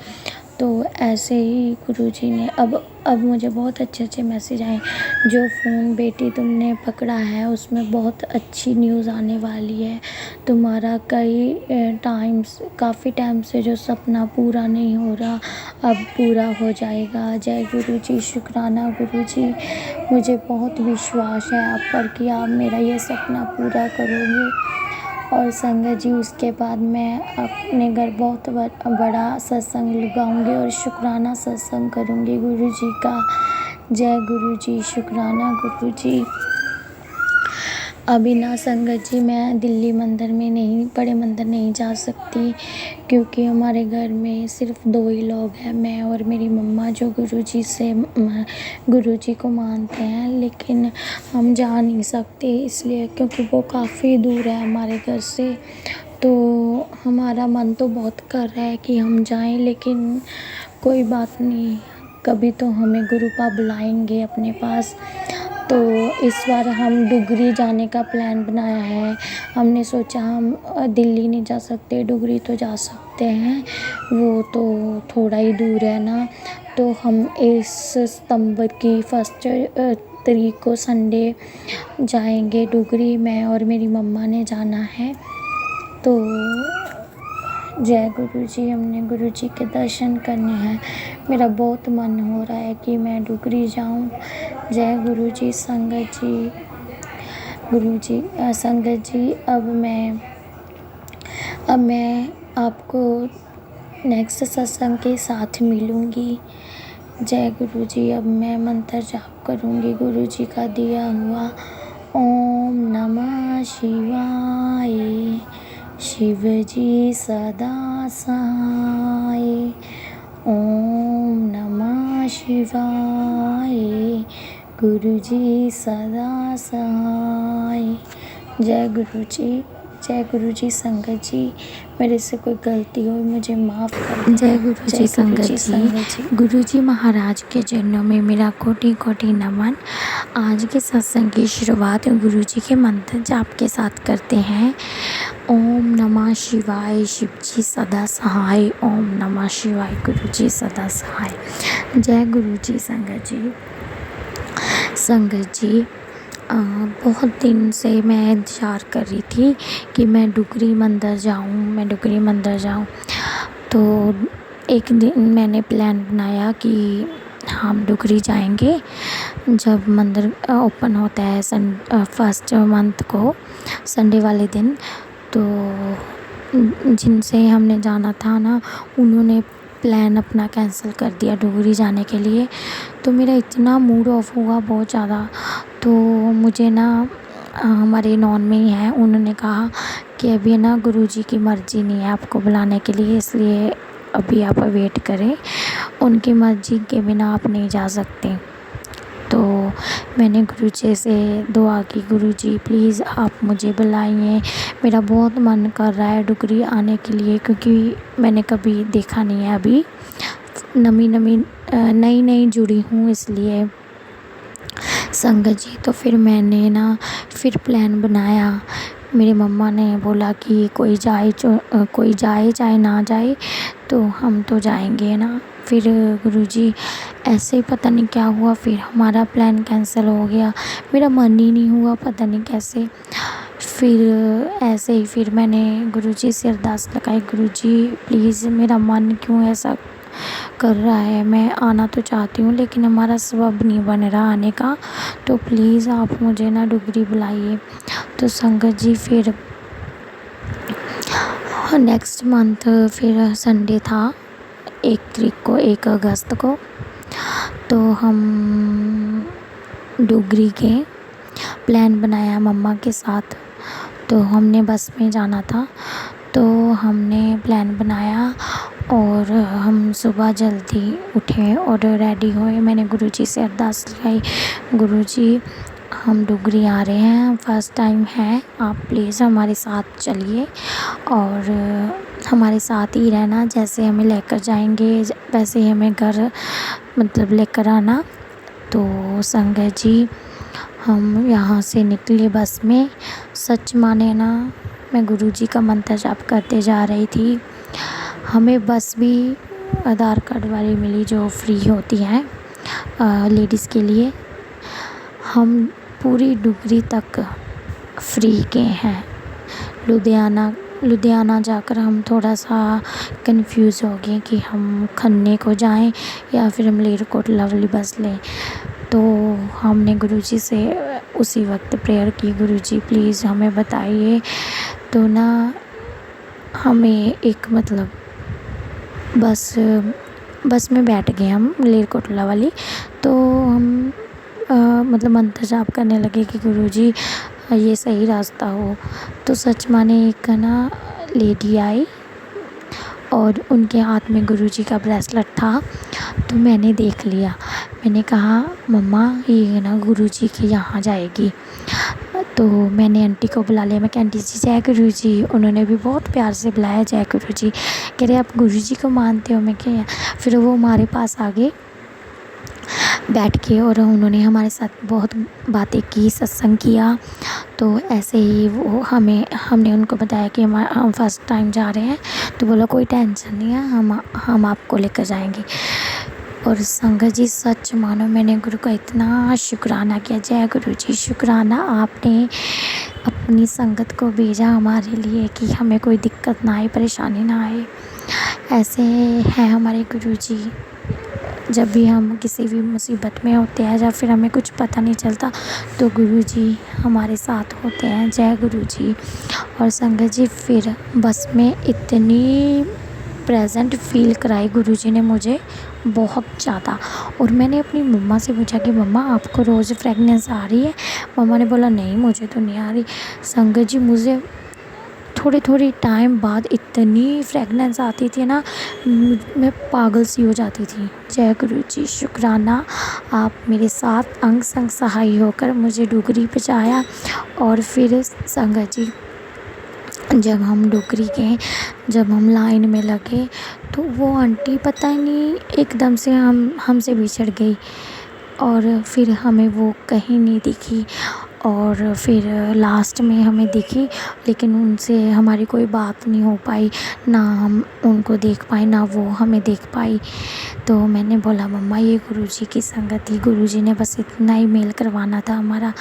S2: तो ऐसे ही गुरुजी ने अब मुझे बहुत अच्छे मैसेज आए। जो फ़ोन बेटी तुमने पकड़ा है उसमें बहुत अच्छी न्यूज़ आने वाली है। तुम्हारा काफ़ी टाइम से जो सपना पूरा नहीं हो रहा अब पूरा हो जाएगा। जय गुरु जी। शुक्राना गुरु जी, मुझे बहुत विश्वास है आप पर कि आप मेरा ये सपना पूरा करोगे। और संगत जी उसके बाद मैं अपने घर बहुत बड़ा सत्संग लगाऊंगी और शुक्राना सत्संग करूंगी गुरु जी का। जय गुरु जी। शुक्राना गुरु जी। अभी ना संगत जी मैं दिल्ली बड़े मंदिर नहीं जा सकती, क्योंकि हमारे घर में सिर्फ 2 ही लोग हैं, मैं और मेरी मम्मा, जो गुरु जी को मानते हैं। लेकिन हम जा नहीं सकते इसलिए क्योंकि वो काफ़ी दूर है हमारे घर से। तो हमारा मन तो बहुत कर रहा है कि हम जाएं, लेकिन कोई बात नहीं, कभी तो हमें गुरु पाप बुलाएंगे अपने पास। तो इस बार हम डुगरी जाने का प्लान बनाया है। हमने सोचा हम दिल्ली नहीं जा सकते, डुगरी तो जा सकते हैं, वो तो थोड़ा ही दूर है ना। तो हम इस सितंबर की 1 तारीख को संडे जाएंगे डुगरी, मैं और मेरी मम्मा ने जाना है। तो जय गुरु जी। हमने गुरु जी के दर्शन करने हैं, मेरा बहुत मन हो रहा है कि मैं डुगरी जाऊं। जय गुरु जी। संगत जी गुरु जी संगत जी अब मैं आपको नेक्स्ट सत्संग के साथ मिलूँगी। जय गुरु जी। अब मैं मंत्र जाप करूँगी गुरु जी का दिया हुआ। ओम नमः शिवाय, शिव जी सदा सहाय। ओम नमः शिवाय, गुरु जी सदा सहाय। जय गुरु जी। जय गुरु जी। संगत जी मेरे से कोई गलती हुई मुझे माफ़ कर देना।
S3: जय गुरु जी। संगत जी गुरु जी महाराज के चरणों में मेरा कोटि कोटि नमन। आज के सत्संग की शुरुआत गुरु जी के मंत्र जाप के साथ करते हैं। ओम नमः शिवाय, शिव जी सदा सहाय। ओम नमः शिवाय, गुरु जी सदा सहाय। जय गुरु जी। संगत जी बहुत दिन से मैं इंतज़ार कर रही थी कि मैं डुगरी मंदिर जाऊं। तो एक दिन मैंने प्लान बनाया कि हम डुगरी जाएंगे जब मंदिर ओपन होता है 1 मंथ को संडे वाले दिन। तो जिनसे हमने जाना था ना, उन्होंने प्लान अपना कैंसिल कर दिया डुगरी जाने के लिए। तो मेरा इतना मूड ऑफ हुआ बहुत ज़्यादा। तो मुझे ना हमारे नॉन में ही है, उन्होंने कहा कि अभी ना गुरुजी की मर्ज़ी नहीं है आपको बुलाने के लिए, इसलिए अभी आप वेट करें, उनकी मर्ज़ी के बिना आप नहीं जा सकते। तो मैंने गुरुजी से दुआ की, गुरुजी प्लीज़ आप मुझे बुलाइए, मेरा बहुत मन कर रहा है डुगरी आने के लिए, क्योंकि मैंने कभी देखा नहीं है, अभी नई नई जुड़ी हूँ इसलिए संगत जी। तो फिर मैंने ना फिर प्लान बनाया। मेरी मम्मा ने बोला कि कोई जाए चाहे ना जाए, तो हम तो जाएंगे ना। फिर गुरुजी ऐसे ही पता नहीं क्या हुआ, फिर हमारा प्लान कैंसिल हो गया, मेरा मन ही नहीं हुआ पता नहीं कैसे। फिर ऐसे ही फिर मैंने गुरुजी से अरदास लगाई, गुरुजी प्लीज़ मेरा मन क्यों ऐसा कर रहा है, मैं आना तो चाहती हूँ लेकिन हमारा सबब नहीं बन रहा आने का, तो प्लीज़ आप मुझे ना डुगरी बुलाइए। तो संगत जी फिर नेक्स्ट मंथ फिर संडे था 1 अगस्त को, तो हम डुगरी के प्लान बनाया मम्मा के साथ। तो हमने बस में जाना था, तो हमने प्लान बनाया और हम सुबह जल्दी उठे और रेडी हुए। मैंने गुरुजी से अरदास लगाई, गुरुजी हम डुगरी आ रहे हैं, फ़र्स्ट टाइम है, आप प्लीज़ हमारे साथ चलिए और हमारे साथ ही रहना, जैसे हमें लेकर जाएंगे वैसे ही हमें घर मतलब लेकर आना। तो संगत जी हम यहाँ से निकले बस में, सच माने ना मैं गुरुजी का मंत्र जाप करते जा रही थी। हमें बस भी आधार कार्ड वाली मिली जो फ्री होती हैं लेडीज़ के लिए। हम पूरी डुगरी तक फ्री गए हैं। लुधियाना जाकर हम थोड़ा सा कंफ्यूज हो गए कि हम खन्ने को जाएं या फिर हम मलेरकोटला वाली बस लें। तो हमने गुरुजी से उसी वक्त प्रेयर की, गुरुजी प्लीज़ हमें बताइए। तो ना हमें एक मतलब बस में बैठ गए हम मलेरकोटला वाली। तो हम मतलब मंत्र जाप करने लगे कि गुरुजी ये सही रास्ता हो। तो सच माने एक ना लेडी आई और उनके हाथ में गुरुजी का ब्रेसलेट था। तो मैंने देख लिया, मैंने कहा मम्मा ये ना गुरुजी के यहाँ जाएगी। तो मैंने आंटी को बुला लिया, मैं कहा आंटी जी जय गुरुजी। उन्होंने भी बहुत प्यार से बुलाया जय गुरुजी। कह रहे आप गुरुजी को मानते हो? मैं क्या। फिर वो हमारे पास आ गए बैठ के और उन्होंने हमारे साथ बहुत बातें की, सत्संग किया। तो ऐसे ही वो हमने उनको बताया कि हम फर्स्ट टाइम जा रहे हैं। तो बोला कोई टेंशन नहीं है, हम आपको लेकर जाएंगे। और संगत जी सच मानो मैंने गुरु का इतना शुक्राना किया, जय गुरु जी शुक्राना, आपने अपनी संगत को भेजा हमारे लिए कि हमें कोई दिक्कत ना आए, परेशानी ना आए। ऐसे हैं हमारे गुरु जी। जब भी हम किसी भी मुसीबत में होते हैं या फिर हमें कुछ पता नहीं चलता तो गुरु जी हमारे साथ होते हैं। जय गुरु जी। और संगत जी फिर बस में इतनी प्रेजेंट फील कराई गुरु जी ने मुझे बहुत ज़्यादा। और मैंने अपनी मम्मा से पूछा कि मम्मा आपको रोज़ फ्रेगनेंस आ रही है? मम्मा ने बोला नहीं मुझे तो नहीं आ रही। संगत जी मुझे थोड़ी टाइम बाद इतनी फ्रेगनेंस आती थी ना, मैं पागल सी हो जाती थी। जय गुरु जी शुक्राना, आप मेरे साथ अंग संग सहाय होकर मुझे डुगरी पहुँचाया। और फिर संगत जी जब हम डुगरी गए, जब हम लाइन में लगे तो वो आंटी पता ही नहीं एकदम से हमसे बिछड़ गई और फिर हमें वो कहीं नहीं दिखी। और फिर लास्ट में हमें दिखी लेकिन उनसे हमारी कोई बात नहीं हो पाई, ना हम उनको देख पाए ना वो हमें देख पाई। तो मैंने बोला मम्मा ये गुरुजी की संगत थी, गुरुजी ने बस इतना ही मेल करवाना था हमारा।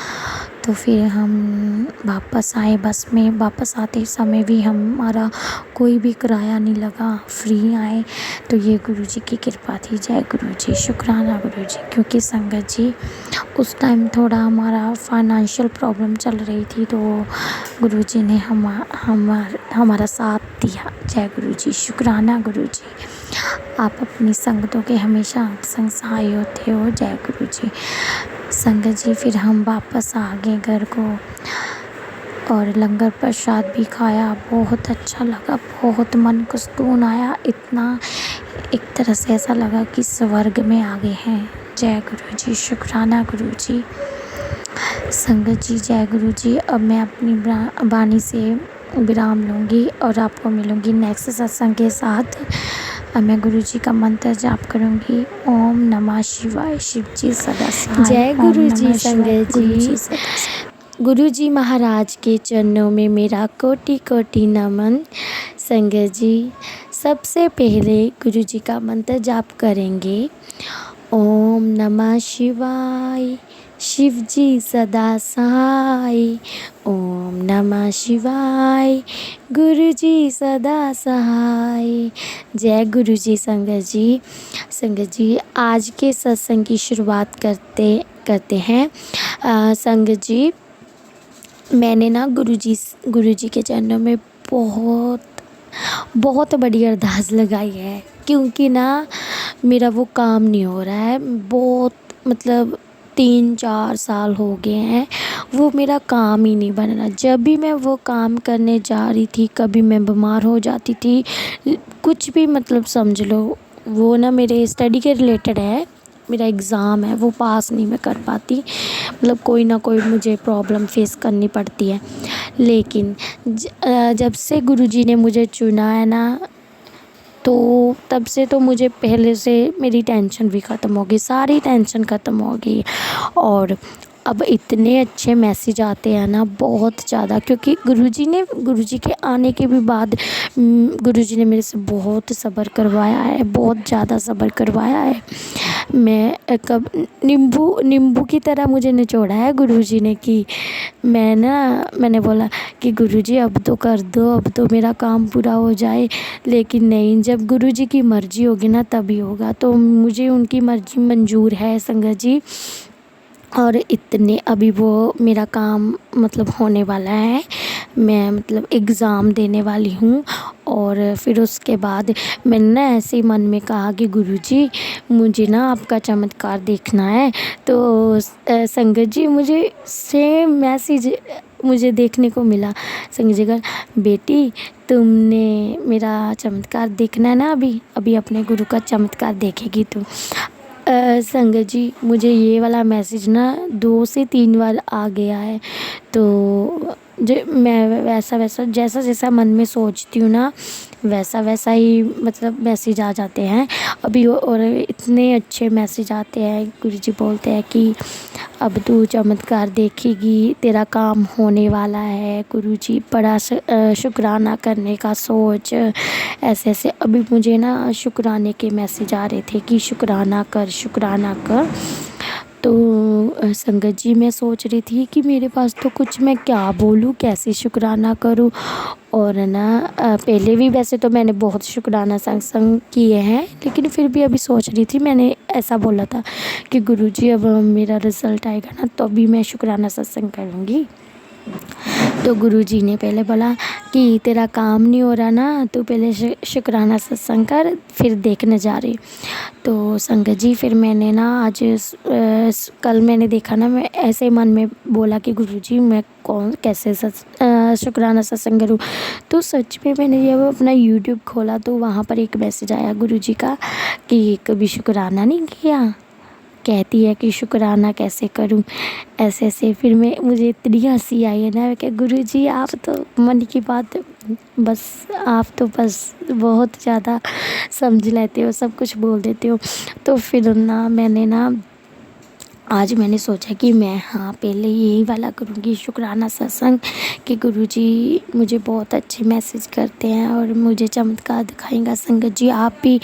S3: तो फिर हम वापस आए बस में। वापस आते समय भी हमारा कोई भी किराया नहीं लगा, फ्री आए। तो ये गुरुजी की कृपा थी। जय गुरुजी शुक्राना गुरुजी। क्योंकि संगत जी उस टाइम थोड़ा हमारा फाइनेंशियल प्रॉब्लम चल रही थी तो गुरुजी ने हमारा साथ दिया। जय गुरुजी शुक्राना गुरुजी। आप अपनी संगतों के हमेशा संग सहाय होते हो। जय गुरुजी। संगत जी फिर हम वापस आ गए घर को
S2: और लंगर प्रसाद भी खाया, बहुत अच्छा लगा, बहुत मन को सुकून आया। इतना एक तरह से ऐसा लगा कि स्वर्ग में आ गए हैं। जय गुरु जी, शुक्राना गुरु जी। संगत जी जय गुरु जी। अब मैं अपनी वाणी से विराम लूँगी और आपको मिलूँगी नेक्स्ट सत्संग के साथ। अब मैं गुरु जी का मंत्र जाप करूँगी। ओम नमः शिवाय। शिव जी सदा सहाय।
S3: जय
S2: ओम
S3: गुरु जी।
S2: नमः शिवाय।
S3: संगत
S2: गुरु
S3: जी,
S2: जी सदा सहाय।
S3: गुरु जी महाराज के चरणों में मेरा कोटि कोटि नमन। संगत जी, सबसे पहले गुरु जी का मंत्र जाप करेंगे। ओम नमः शिवाय। शिव जी सदा सहाय। ओम नमः शिवाय। गुरु जी सदा सहाय। जय गुरु जी। संगत जी आज के सत्संग की शुरुआत करते हैं। संगत जी, मैंने ना गुरु जी के चरणों में बहुत बड़ी अरदास लगाई है, क्योंकि ना मेरा वो काम नहीं हो रहा है। बहुत मतलब 3-4 साल हो गए हैं, वो मेरा काम ही नहीं बन रहा। जब भी मैं वो काम करने जा रही थी, कभी मैं बीमार हो जाती थी, कुछ भी मतलब समझ लो, वो ना मेरे स्टडी के रिलेटेड है, मेरा एग्ज़ाम है, वो पास नहीं मैं कर पाती। मतलब कोई ना कोई मुझे प्रॉब्लम फेस करनी पड़ती है। लेकिन जब से गुरुजी ने मुझे चुना है ना, तो तब से तो मुझे पहले से मेरी टेंशन भी ख़त्म हो गई, सारी टेंशन ख़त्म हो गई। और अब इतने अच्छे मैसेज आते हैं ना, बहुत ज़्यादा, क्योंकि गुरुजी के आने के भी बाद गुरुजी ने मेरे से बहुत सब्र करवाया है, बहुत ज़्यादा सब्र करवाया है। मैं कब नींबू की तरह मुझे निचोड़ा है गुरुजी ने, कि मैंने बोला कि गुरुजी अब तो कर दो, अब तो मेरा काम पूरा हो जाए। लेकिन नहीं, जब गुरुजी की मर्ज़ी होगी ना तभी होगा। तो मुझे उनकी मर्ज़ी मंजूर है संगत जी। और इतने अभी वो मेरा काम मतलब होने वाला है, मैं मतलब एग्ज़ाम देने वाली हूँ। और फिर उसके बाद मैंने ना ऐसे ही मन में कहा कि गुरुजी मुझे ना आपका चमत्कार देखना है। तो संगत जी मुझे सेम मैसेज मुझे देखने को मिला। संगत जी का, बेटी तुमने मेरा चमत्कार देखना है ना, अभी अपने गुरु का चमत्कार देखेगी तू। संगत जी मुझे ये वाला मैसेज ना 2 से 3 बार आ गया है। तो जो मैं वैसा जैसा मन में सोचती हूँ ना, वैसा ही मतलब मैसेज आ जाते हैं अभी। और इतने अच्छे मैसेज आते हैं, गुरुजी बोलते हैं कि अब तू चमत्कार देखेगी, तेरा काम होने वाला है। गुरुजी बड़ा शुक्राना करने का सोच, ऐसे अभी मुझे ना शुक्राने के मैसेज आ रहे थे कि शुक्राना कर। तो संगत जी मैं सोच रही थी कि मेरे पास तो कुछ, मैं क्या बोलूँ, कैसे शुक्राना करूँ। और ना पहले भी वैसे तो मैंने बहुत शुक्राना सत्संग किए हैं, लेकिन फिर भी अभी सोच रही थी, मैंने ऐसा बोला था कि गुरुजी अब मेरा रिज़ल्ट आएगा ना तो अभी मैं शुक्राना सत्संग करूँगी। तो गुरुजी ने पहले बोला कि तेरा काम नहीं हो रहा ना, तो पहले शुक्राना सत्संग कर, फिर देख नज़ारे। तो संगत जी फिर मैंने ना आज कल मैंने देखा ना, मैं ऐसे मन में बोला कि गुरुजी मैं कैसे शुक्राना सत्संग करूँ। तो सच में मैंने जब अपना YouTube खोला तो वहाँ पर एक मैसेज आया गुरुजी का कि कभी शुक्राना नहीं किया, कहती है कि शुक्राना कैसे करूं, ऐसे। फिर मुझे इतनी हंसी आई है ना कि गुरुजी आप तो मन की बात, बस आप तो बस बहुत ज़्यादा समझ लेते हो, सब कुछ बोल देते हो। तो फिर ना आज मैंने सोचा कि मैं पहले यही वाला करूँगी, शुक्राना सत्संग, कि गुरुजी मुझे बहुत अच्छे मैसेज करते हैं और मुझे चमत्कार दिखाएंगा। संगत जी आप भी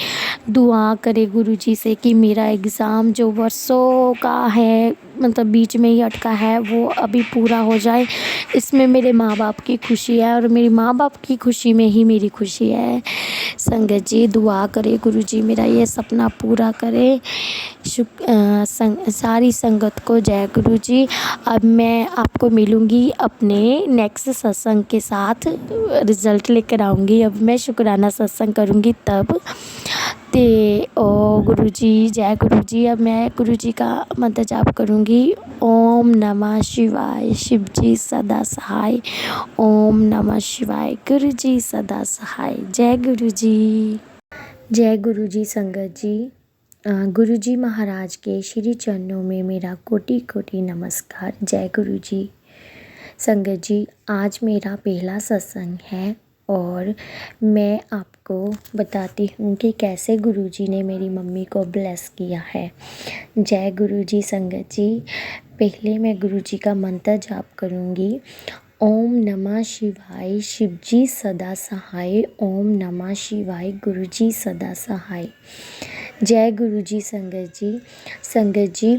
S3: दुआ करें गुरुजी से कि मेरा एग्ज़ाम जो वर्षों का है, मतलब बीच में ही अटका है, वो अभी पूरा हो जाए। इसमें मेरे माँ बाप की खुशी है और मेरे माँ बाप की खुशी में ही मेरी खुशी है। संगत जी दुआ करे गुरुजी मेरा ये सपना पूरा करे। सारी संगत को जय गुरुजी। अब मैं आपको मिलूँगी अपने नेक्स्ट सत्संग के साथ, रिज़ल्ट लेकर आऊँगी। अब मैं शुक्राना सत्संग करूँगी तब। ते गुरु जी जय गुरु जी। अब मैं गुरु जी का मंत्र जाप करूँगी। ओम नमः शिवाय, शिव जी सदा सहाय। ओम नमः शिवाय, गुरु जी सदा सहाय। जय गुरु जी। जय गुरु जी। संगत जी, गुरु जी महाराज के श्री चरणों में मेरा कोटि कोटि नमस्कार। जय गुरु जी। संगत जी, आज मेरा पहला सत्संग है और मैं आपको बताती हूँ कि कैसे गुरुजी ने मेरी मम्मी को ब्लेस किया है। जय गुरु जी। संगत जी, पहले मैं गुरुजी का मंत्र जाप करूँगी। ओम नमः शिवाय, शिव जी सदा सहाय। ओम नमः शिवाय, गुरु जी सदा सहाय। जय गुरु जी। संगत जी, संगत जी,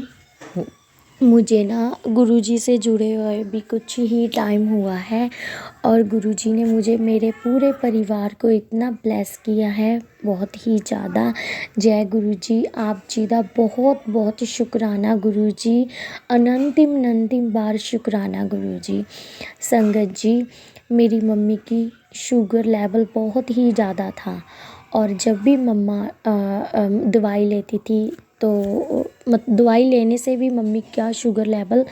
S3: मुझे ना गुरुजी से जुड़े हुए भी कुछ ही टाइम हुआ है और गुरुजी ने मुझे मेरे पूरे परिवार को इतना ब्लेस किया है, बहुत ही ज़्यादा। जय गुरुजी। आप जी का बहुत बहुत शुक्राना गुरुजी, अनंतिम बार शुक्राना गुरुजी। संगत जी, मेरी मम्मी की शुगर लेवल बहुत ही ज़्यादा था और जब भी मम्मा दवाई लेती थी तो दवाई लेने से भी मम्मी का शुगर लेवल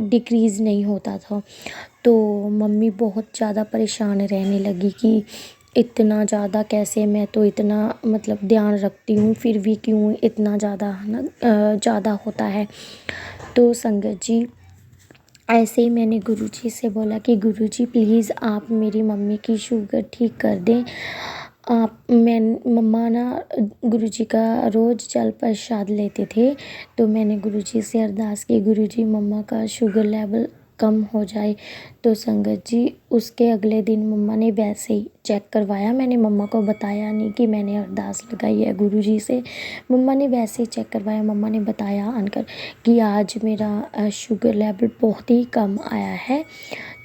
S3: डिक्रीज़ नहीं होता था। तो मम्मी बहुत ज़्यादा परेशान रहने लगी कि इतना ज़्यादा कैसे, मैं तो इतना मतलब ध्यान रखती हूँ फिर भी क्यों इतना ज़्यादा ना ज़्यादा होता है। तो संगत जी, ऐसे ही मैंने गुरुजी से बोला कि गुरुजी प्लीज़ आप मेरी मम्मी की शुगर ठीक कर दें। मम्मा ना गुरुजी का रोज़ जल प्रसाद लेते थे, तो मैंने गुरुजी से अरदास की गुरुजी मम्मा का शुगर लेवल कम हो जाए। तो संगत जी, उसके अगले दिन मम्मा ने वैसे ही चेक करवाया। मैंने मम्मा को बताया नहीं कि मैंने अरदास लगाई है गुरुजी से। मम्मा ने वैसे ही चेक करवाया। मम्मा ने बताया आनकर कि आज मेरा शुगर लेवल बहुत ही कम आया है।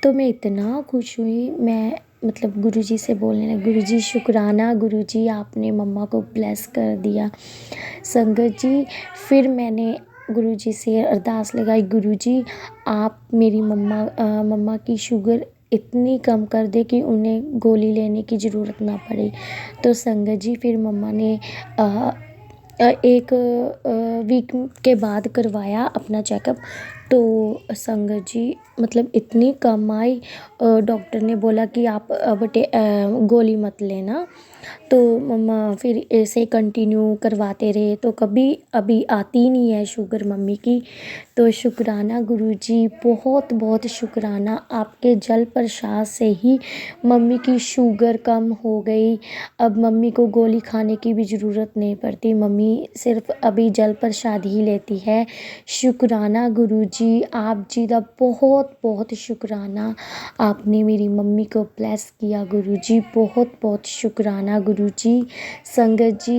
S3: तो मैं इतना खुश हुई, मैं मतलब गुरुजी से बोलने लगी गुरुजी शुक्राना गुरुजी, आपने मम्मा को ब्लेस कर दिया। संगत जी, फिर मैंने गुरुजी से अरदास लगाई गुरुजी आप मेरी मम्मा की शुगर इतनी कम कर दे कि उन्हें गोली लेने की ज़रूरत ना पड़े। तो संगत जी, फिर मम्मा ने एक वीक के बाद करवाया अपना चेकअप। तो संगत जी, मतलब इतनी कम आई, डॉक्टर ने बोला कि आप अब गोली मत लेना। तो मम्मा फिर ऐसे कंटिन्यू करवाते रहे, तो कभी अभी आती नहीं है शुगर मम्मी की। तो शुक्राना गुरुजी, बहुत बहुत शुक्राना, आपके जल प्रसाद से ही मम्मी की शुगर कम हो गई। अब मम्मी को गोली खाने की भी ज़रूरत नहीं पड़ती, मम्मी सिर्फ अभी जल प्रसाद ही लेती है। शुक्राना गुरुजी, आप जी का बहुत बहुत शुक्राना, आपने मेरी मम्मी को ब्लेस किया गुरुजी, बहुत बहुत शुक्राना गुरुजी। संगत जी,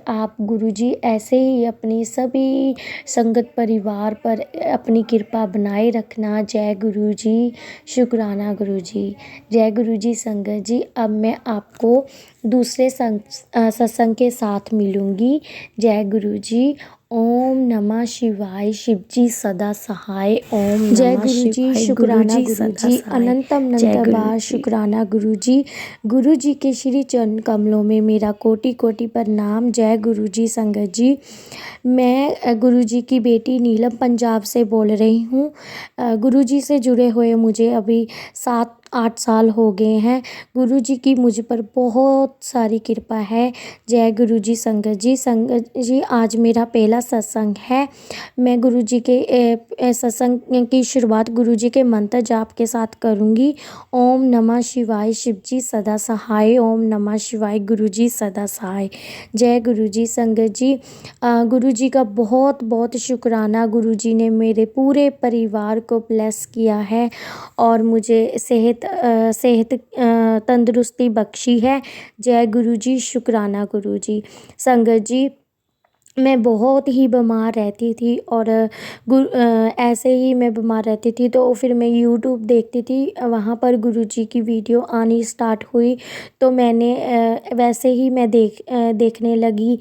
S3: आप गुरुजी ऐसे ही अपनी सभी संगत परिवार पर अपनी कृपा बनाए रखना। जय गुरुजी। शुक्राना गुरुजी। जय गुरुजी। संगत जी, अब मैं आपको दूसरे सत्संग के साथ मिलूँगी। जय गुरुजी। ओम नमः शिवाय, शिव जी सदा सहाय। ओम जय गुरुजी। शुक्राना गुरुजी, अनंतम बार शुक्राना गुरुजी। गुरुजी के श्री चरण कमलों में मेरा कोटि कोटि प्रणाम। जय गुरुजी। संगत जी, मैं गुरुजी की बेटी नीलम पंजाब से बोल रही हूँ। गुरुजी से जुड़े हुए मुझे अभी 7-8 साल हो गए हैं। गुरुजी की मुझ पर बहुत सारी कृपा है। जय गुरुजी। संगत जी, आज मेरा पहला सत्संग है। मैं गुरुजी के सत्संग की शुरुआत गुरुजी के मंत्र जाप के साथ करूँगी। ओम नमः शिवाय, शिव जी सदा सहाय। ओम नमः शिवाय, गुरुजी सदा सहाय। जय गुरुजी। संगत जी, गुरुजी का बहुत बहुत शुक्राना, गुरुजी ने मेरे पूरे परिवार को ब्लेस किया है और मुझे सेहत तंदुरुस्ती बख्शी है। जय गुरुजी। शुक्राना गुरुजी। संगत जी, मैं बहुत ही बीमार रहती थी और ऐसे ही मैं बीमार रहती थी तो फिर मैं यूट्यूब देखती थी, वहाँ पर गुरुजी की वीडियो आनी स्टार्ट हुई तो मैंने वैसे ही मैं देखने लगी।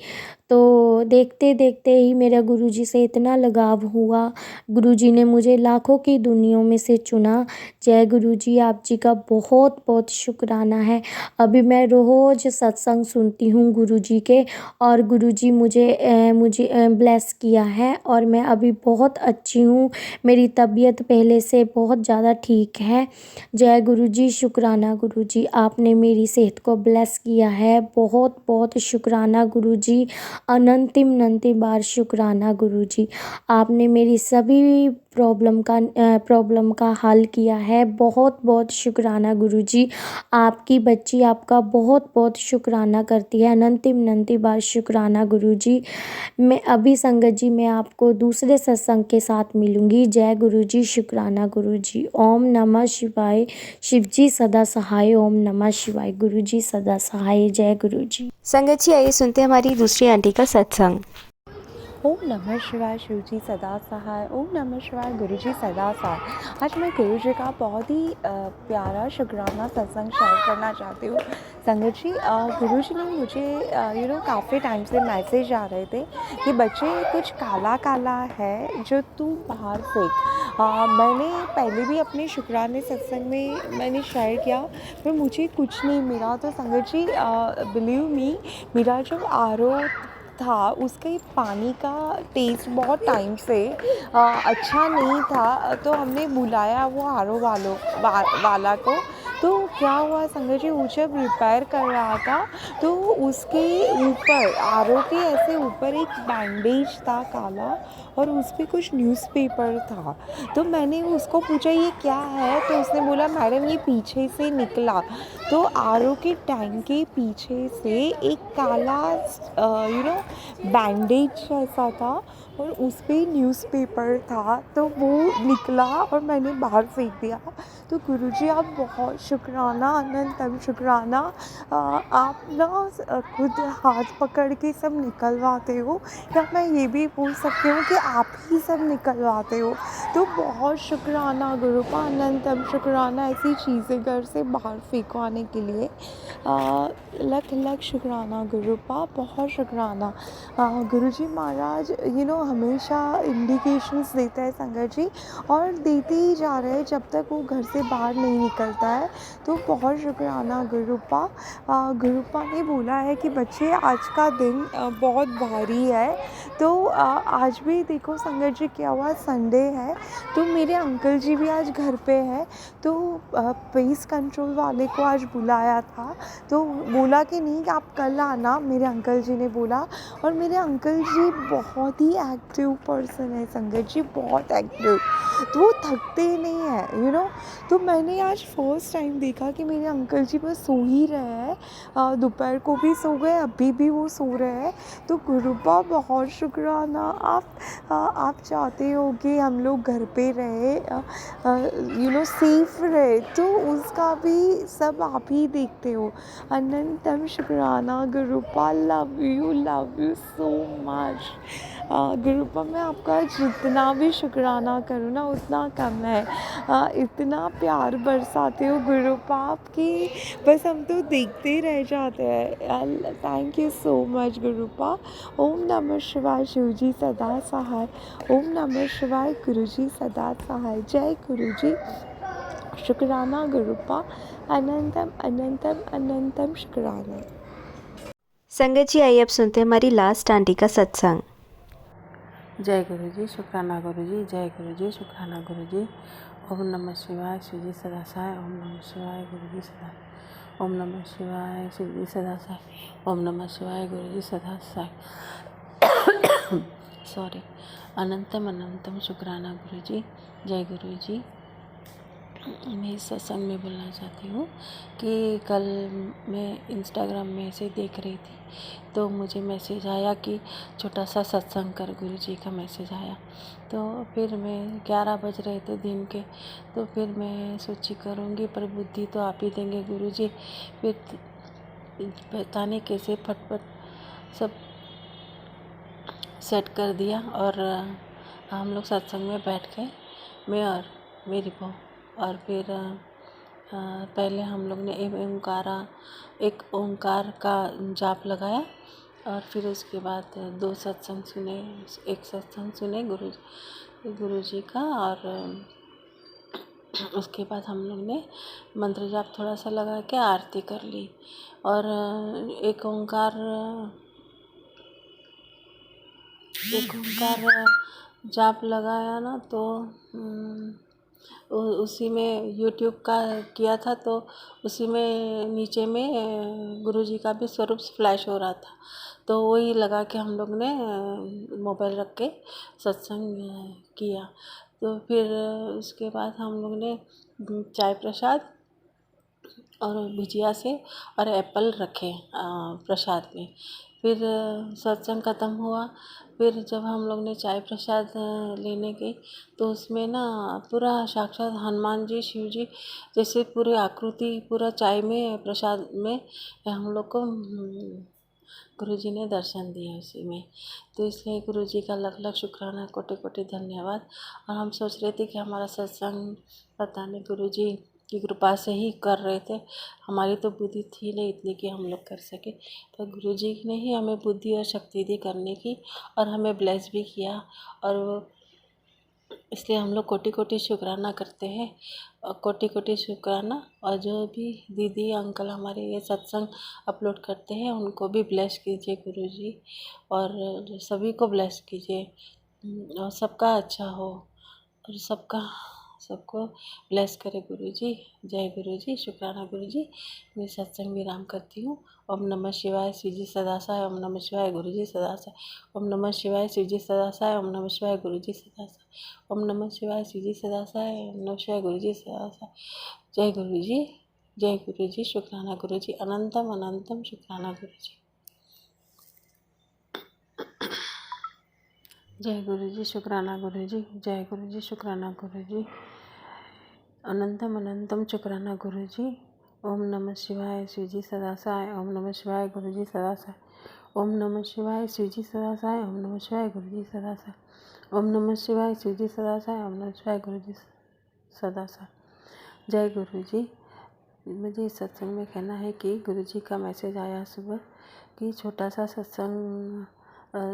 S2: तो देखते देखते ही मेरा गुरुजी से इतना लगाव हुआ, गुरुजी ने मुझे लाखों की दुनियाओं में से चुना। जय गुरुजी, आप जी का बहुत बहुत शुक्राना है। अभी मैं रोज़ सत्संग सुनती हूँ गुरुजी के, और गुरुजी मुझे ब्लेस किया है और मैं अभी बहुत अच्छी हूँ। मेरी तबीयत पहले से बहुत ज़्यादा ठीक है। जय गुरुजी, शुक्राना गुरुजी, आपने मेरी सेहत को ब्लेस किया है। बहुत बहुत शुक्राना गुरुजी, अनंतिम बार शुक्राना गुरुजी, आपने मेरी सभी प्रॉब्लम का हल किया है। बहुत बहुत शुक्राना गुरुजी, आपकी बच्ची आपका बहुत बहुत शुक्राना करती है। अनंतिम बार शुक्राना गुरुजी। मैं अभी संगत जी मैं आपको दूसरे सत्संग के साथ मिलूँगी। जय गुरुजी, शुक्राना गुरुजी। ओम नमः शिवाय। शिवजी सदा सहाय। ओम नमः शिवाय। गुरुजी सदा सहाय। जय गुरुजी।
S1: संगत जी, आइए सुनते हैं हमारी दूसरी आंटी का सत्संग।
S4: ओम नमः शिवाय। शिवजी सदा सहाय। ओम नमः शिवाय। गुरुजी सदा सहाय। आज मैं गुरुजी का बहुत ही प्यारा शुक्राना सत्संग शेयर करना चाहती हूँ। संगत जी, गुरुजी ने मुझे काफ़ी टाइम से मैसेज आ रहे थे कि बच्चे कुछ काला काला है जो तू बाहर फेंक। मैंने पहले भी अपने शुक्राने सत्संग में मैंने शेयर किया, पर मुझे कुछ नहीं मिला। तो संगत जी, बिलीव मी, मेरा जो आरओ था उसका ये पानी का टेस्ट बहुत टाइम से अच्छा नहीं था। तो हमने बुलाया वो आरओ वाला को। तो क्या हुआ संगत जी, वो जब रिपेयर कर रहा था तो उसके ऊपर, आरओ के ऐसे ऊपर एक बैंडेज था काला, और उस पर कुछ न्यूज़पेपर था। तो मैंने उसको पूछा ये क्या है, तो उसने बोला मैडम ये पीछे से निकला। तो आरओ के टैंक के पीछे से एक काला बैंडेज जैसा था, और उस पे न्यूज़पेपर था, तो वो निकला और मैंने बाहर फेंक दिया। तो गुरुजी आप बहुत शुक्राना, अनंतम शुक्राना। आप ना खुद हाथ पकड़ के सब निकलवाते हो, या मैं ये भी पूछ सकती हूँ कि आप ही सब निकलवाते हो। तो बहुत शुक्राना गुरुपा, अनंतम शुक्राना ऐसी चीज़ें घर से बाहर फेंकवाने के लिए। लख लख शुक्राना गुरुपा, बहुत शुक्राना। गुरुजी महाराज हमेशा इंडिकेशंस देते हैं संगत जी, और देते ही जा रहे हैं जब तक वो घर से बाहर नहीं निकलता है। तो बहुत शुक्राना गुरुपा। गुरुपा ने बोला है कि बच्चे आज का दिन बहुत भारी है। तो आज भी देखो संगत जी क्या हुआ, संडे है, तो मेरे अंकल जी भी आज घर पे है। तो पेस्ट कंट्रोल वाले को आज बुलाया था, तो बोला कि नहीं कि आप कल आना, मेरे अंकल जी ने बोला। और मेरे अंकल जी बहुत ही एक्टिव पर्सन है संगत जी, बहुत एक्टिव, तो वो थकते नहीं हैं तो मैंने आज फर्स्ट टाइम देखा कि मेरे अंकल जी बस सो ही रहे हैं। दोपहर को भी सो गए, अभी भी वो सो रहे हैं। तो गुरुपा बहुत शुक्राना, आप चाहते हो कि हम लोग घर पे रहे, सेफ रहे, तो उसका भी सब आप ही देखते हो। अनंतम शुक्राना गुरुपा, लव यू सो मच। गुरुपा मैं आपका जितना भी शुक्राना करूँ ना उतना कम है। इतना प्यार बरसाते हो गुरुपा आपकी, बस हम तो देखते रह जाते हैं। Thank you so much गुरुपा। ओम नमः शिवाय। शिवजी सदा सहाय। ओम नमः शिवाय। गुरुजी सदा सहाय। जय गुरुजी, शुक्राना गुरुपा, अनंतम शुक्राना।
S1: संगत जी, आइए अब सुनते हैं हमारी लास्ट आंटी का सत्संग।
S5: जय गुरुजी, शुक्राना गुरुजी। जय गुरुजी, शुक्राना गुरुजी। ओम नमः शिवाय। शिवजी सदा सहाय। ओम नमः शिवाय। गुरुजी सदा। ओम नमः शिवाय। शिवजी सदा सहाय। ओम नमः शिवाय। गुरुजी सदा सहाय। सॉरी। अनंतम शुक्राना गुरुजी। जय गुरुजी। मैं इस सत्संग में बोलना चाहती हूँ कि कल मैं इंस्टाग्राम में ऐसे देख रही थी, तो मुझे मैसेज आया कि छोटा सा सत्संग कर, गुरुजी का मैसेज आया। तो फिर मैं 11 बज रहे थे दिन के, तो फिर मैं सोची करूँगी, पर बुद्धि तो आप ही देंगे गुरुजी। फिर पता नहीं कैसे फटफट सब सेट कर दिया, और हम लोग सत्संग में बैठ गए, मैं और मेरी बहू। और फिर पहले हम लोग ने एक ओंकार का जाप लगाया, और फिर उसके बाद 2 सत्संग सुने। एक सत्संग सुने गुरु जी का, और उसके बाद हम लोग ने मंत्र जाप थोड़ा सा लगा के आरती कर ली। और एक ओंकार जाप लगाया ना, तो उसी में यूट्यूब का किया था, तो उसी में नीचे में गुरु जी का भी स्वरूप फ्लैश हो रहा था। तो वही लगा के हम लोग ने मोबाइल रख के सत्संग किया। तो फिर उसके बाद हम लोग ने चाय प्रसाद और भुजिया से और एप्पल रखे प्रसाद में। फिर सत्संग ख़त्म हुआ। फिर जब हम लोग ने चाय प्रसाद लेने गए, तो उसमें ना पूरा साक्षात हनुमान जी, शिव जी जैसे पूरी आकृति पूरा चाय में प्रसाद में हम लोग को गुरु जी ने दर्शन दिए उसी में। तो इसलिए गुरु जी का लख लख शुक्राना, कोटि कोटि धन्यवाद। और हम सोच रहे थे कि हमारा सत्संग पता नहीं गुरु जी की कृपा से ही कर रहे थे, हमारी तो बुद्धि थी नहीं इतनी कि हम लोग कर सके। तो गुरु जी ने ही हमें बुद्धि और शक्ति दी करने की, और हमें ब्लेस भी किया। और इसलिए हम लोग कोटि कोटि शुक्राना करते हैं, और कोटि कोटि शुक्राना। और जो भी दीदी अंकल हमारे ये सत्संग अपलोड करते हैं, उनको भी ब्लेस कीजिए गुरु जी, और सभी को ब्लेस कीजिए, और सबका अच्छा हो, और सबको ब्लेस करे गुरु जी। जय गुरु जी, शुक्राना गुरु जी। मैं सत्संग विराम करती हूँ। ओम नमः शिवाय, शिव जी सदा सहाय। ओम नमः शिवाय, गुरु जी सदा सहाय। ओम नमः शिवाय, शिव जी सदा सहाय। ओम नमः शिवाय, गुरु जी सदा सहाय। ओम नमः शिवाय, शिव जी सदा सहाय। ओम नमः शिवाय, गुरु जी सदा सहाय। जय गुरु जी, जय गुरु जी, शुक्राना गुरु जी। अनंतम अनंतम शुक्राना गुरु जी। जय गुरु जी, शुक्राना गुरु जी। जय गुरु जी, शुक्राना गुरु जी। अनंतम अनंतम शुक्राना गुरु जी। ओम नमः शिवाय, शिव जी सदा सहाय। ओम नमः शिवाय, गुरु जी सदा सहाय। ओम नमः शिवाय, शिव जी सदा सहाय। ओम नमः शिवाय, गुरु जी सदा सहाय। ओम नमः शिवाय, शिव जी सदा सहाय। ओम नमः शिवाय, गुरु जी सदा सहाय। जय गुरु जी। मुझे इस सत्संग में कहना है कि गुरु जी का मैसेज आया सुबह कि छोटा सा सत्संग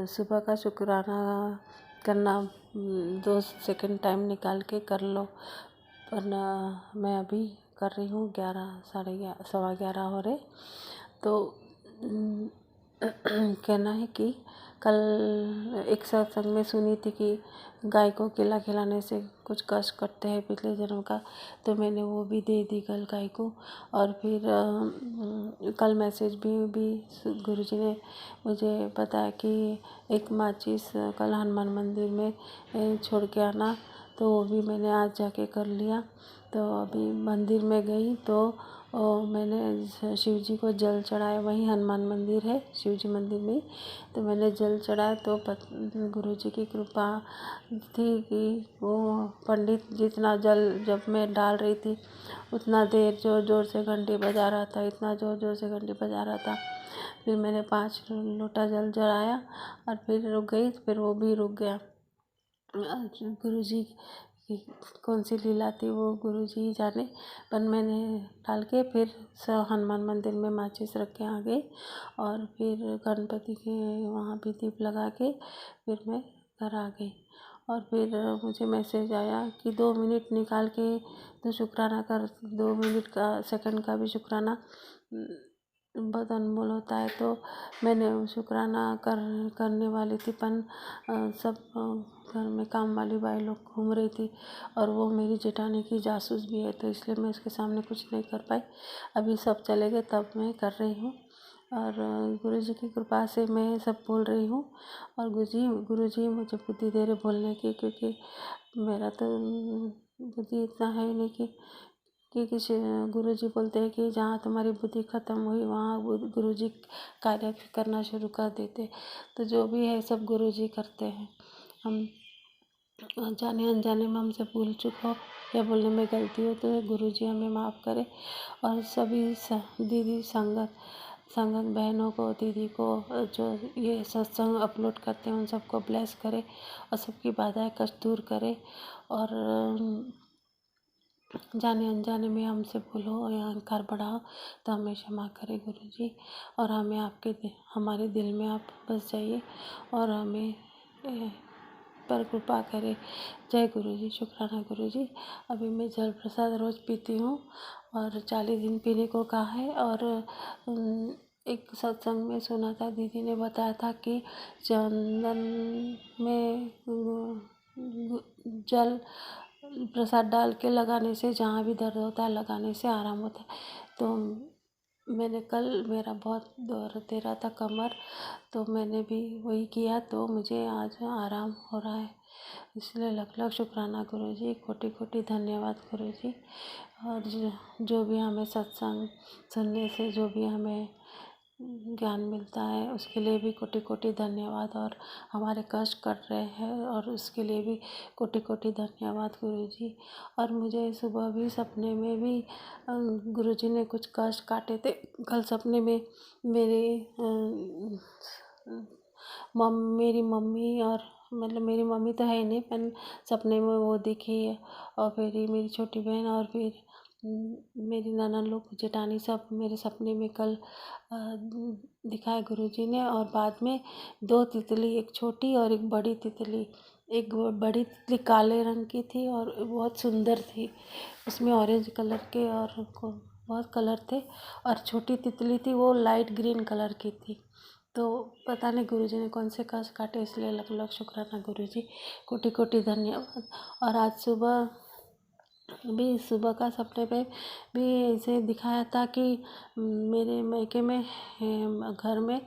S5: सुबह का शुक्राना करना 2 सेकंड टाइम निकाल के कर लो। वरना मैं अभी कर रही हूँ, 11 साढ़े 11 सवा 11 हो रहे। तो कहना है कि कल एक सत्संग में सुनी थी कि गाय को केला खिलाने से कुछ कष्ट करते हैं पिछले जन्म का, तो मैंने वो भी दे दी कल गाय को। और फिर कल मैसेज भी गुरुजी ने मुझे बताया कि एक माचिस कल हनुमान मंदिर में छोड़ के आना, तो वो भी मैंने आज जाके कर लिया। तो अभी मंदिर में गई तो मैंने शिव जी को जल चढ़ाया, वहीं हनुमान मंदिर है शिव जी मंदिर में, तो मैंने जल चढ़ाया। तो गुरु जी की कृपा थी कि वो पंडित जितना जल जब मैं डाल रही थी उतना देर जोर जोर से घंटी बजा रहा था, इतना जोर जोर से घंटी बजा रहा था। फिर मैंने 5 लोटा जल चढ़ाया और फिर रुक गई, फिर वो भी रुक गया। गुरु जी की कौन सी लीला थी वो गुरु जी ही जाने, पर मैंने डाल के फिर हनुमान मंदिर में माचिस रख के आ गई और फिर गणपति के वहाँ भी दीप लगा के फिर मैं घर आ गई। और फिर मुझे मैसेज आया कि 2 मिनट निकाल के तो शुक्राना कर, 2 मिनट का सेकंड का भी शुक्राना बहुत अनमोल होता है। तो मैंने शुक्राना करने वाली थी, पर सब घर में काम वाली बाई लोग घूम रही थी और वो मेरी जेठानी की जासूस भी है, तो इसलिए मैं उसके सामने कुछ नहीं कर पाई। अभी सब चले गए तब मैं कर रही हूँ और गुरु जी की कृपा से मैं सब बोल रही हूँ। और गुरु जी मुझे बुद्धि दे रहे बोलने की, क्योंकि मेरा तो बुद्धि इतना है नहीं कि गुरु जी बोलते हैं कि जहाँ तुम्हारी बुद्धि ख़त्म हुई वहाँ गुरु जी कार्य करना शुरू कर देते। तो जो भी है सब गुरु जी करते हैं। हम जाने अनजाने में हमसे भूल चूक हो या बोलने में गलती हो तो गुरु जी हमें माफ़ करे। और सभी दीदी संगत बहनों को, दीदी को जो ये सत्संग अपलोड करते हैं उन सबको ब्लेस करे और सबकी बाधाएं कष्ट दूर करे। और जाने अनजाने में हमसे भूल हो या अहंकार बढ़ा हो तो हमें क्षमा करें गुरुजी, और हमें हमारे दिल में आप बस जाइए और हमें पर कृपा करें। जय गुरुजी, शुक्राना गुरुजी। अभी मैं जल प्रसाद रोज़ पीती हूँ और 40 दिन पीने को कहा है। और एक सत्संग में सुना था, दीदी ने बताया था कि चंदन में जल प्रसाद डाल के लगाने से जहाँ भी दर्द होता है लगाने से आराम होता है। तो मैंने कल, मेरा बहुत दर्द दे रहा था कमर, तो मैंने भी वही किया, तो मुझे आज आराम हो रहा है। इसलिए लख लख शुक्राना गुरुजी, कोटि कोटि धन्यवाद गुरुजी। और जो भी हमें सत्संग सुनने से जो भी हमें ज्ञान मिलता है उसके लिए भी कोटि कोटि धन्यवाद, और हमारे कष्ट कट रहे हैं और उसके लिए भी कोटि कोटि धन्यवाद गुरुजी। और मुझे सुबह भी सपने में भी गुरुजी ने कुछ कष्ट काटे थे। कल सपने में मेरी मम्मी, और मतलब मेरी मम्मी तो है नहीं, पर सपने में वो दिखी है, और फिर मेरी छोटी बहन, और फिर मेरी नाना लोग, जेठानी, सब मेरे सपने में कल दिखाए गुरुजी ने। और बाद में 2 तितली, एक छोटी और एक बड़ी तितली। एक बड़ी तितली काले रंग की थी और बहुत सुंदर थी, उसमें ऑरेंज कलर के और बहुत कलर थे, और छोटी तितली थी वो लाइट ग्रीन कलर की थी। तो पता नहीं गुरुजी ने कौन से कष्ट काटे, इसलिए लख लख शुक्राना गुरुजी, कोटि कोटि धन्यवाद। और आज सुबह का सपने पे भी ऐसे दिखाया था कि मेरे मायके में घर में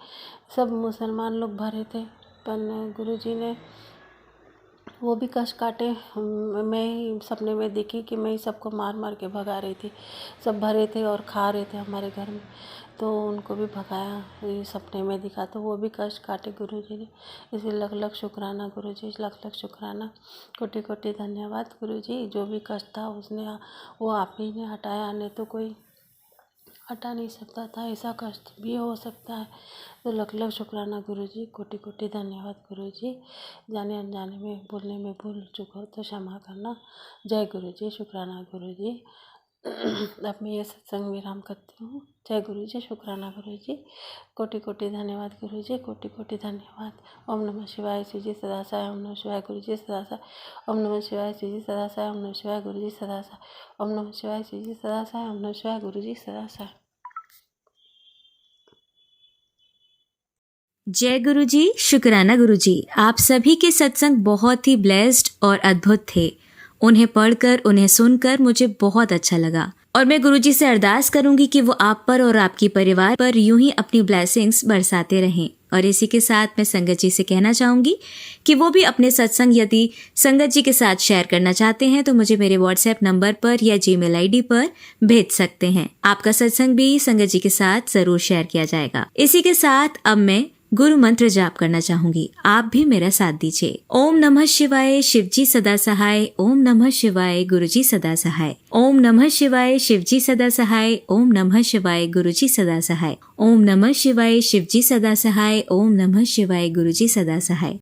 S5: सब मुसलमान लोग भरे थे, पर गुरुजी ने वो भी कष्ट काटे। मैं ही सपने में दिखी कि मैं ही सबको मार मार के भगा रही थी। सब भरे थे और खा रहे थे हमारे घर में, तो उनको भी भगाया, ये सपने में दिखा, तो वो भी कष्ट काटे गुरुजी ने। इसलिए लख लख शुक्राना गुरुजी, लख लख शुक्राना, कोटि कोटि धन्यवाद गुरुजी। जो भी कष्ट था वो आप ही ने हटाया, नहीं तो कोई हटा नहीं सकता था, ऐसा कष्ट भी हो सकता है। तो लख लख शुक्राना गुरुजी, कोटि कोटि धन्यवाद गुरुजी। जाने अनजाने में बोलने में भूल चूक हो तो क्षमा करना। जय गुरुजी, शुक्राना गुरुजी। अब मैं ये सत्संग विराम करती हूँ। जय गुरुजी, शुक्राना गुरुजी, कोटि कोटि धन्यवाद गुरुजी, कोटि कोटि धन्यवाद। ओम नमः शिवाय, श्री जी सदासाय। ओम नमः शिवाय, गुरुजी सदासाय। ओम नमः शिवाय, श्री जी सदासाय। ओम नमः शिवाय, गुरुजी सदासाय। ओम नमः शिवाय, श्री जी सदासाय। ओम नमः शिवाय, गुरुजी सदासाय।
S1: जय गुरुजी, शुक्राना गुरुजी। आप सभी के सत्संग बहुत ही ब्लेस्ड और अद्भुत थे। उन्हें पढ़कर, उन्हें सुनकर मुझे बहुत अच्छा लगा, और मैं गुरुजी से अरदास करूंगी कि वो आप पर और आपकी परिवार पर यूं ही अपनी ब्लेसिंग्स बरसाते रहें। और इसी के साथ मैं संगत जी से कहना चाहूंगी कि वो भी अपने सत्संग यदि संगत जी के साथ शेयर करना चाहते हैं तो मुझे मेरे व्हाट्सएप नंबर पर या जीमेल आईडी पर भेज सकते हैं। आपका सत्संग भी संगत जी के साथ जरूर शेयर किया जाएगा। इसी के साथ अब मैं गुरु मंत्र जाप करना चाहूंगी, आप भी मेरा साथ दीजिए। ओम नमः शिवाय, शिवजी सदा सहाय। ओम नमः शिवाय, गुरुजी सदा सहाय। ओम नमः शिवाय, शिवजी सदा सहाय। ओम नमः शिवाय, गुरुजी सदा सहाय। ओम नमः शिवाय, शिवजी सदा सहाय। ओम नमः शिवाय, गुरुजी सदा सहाय।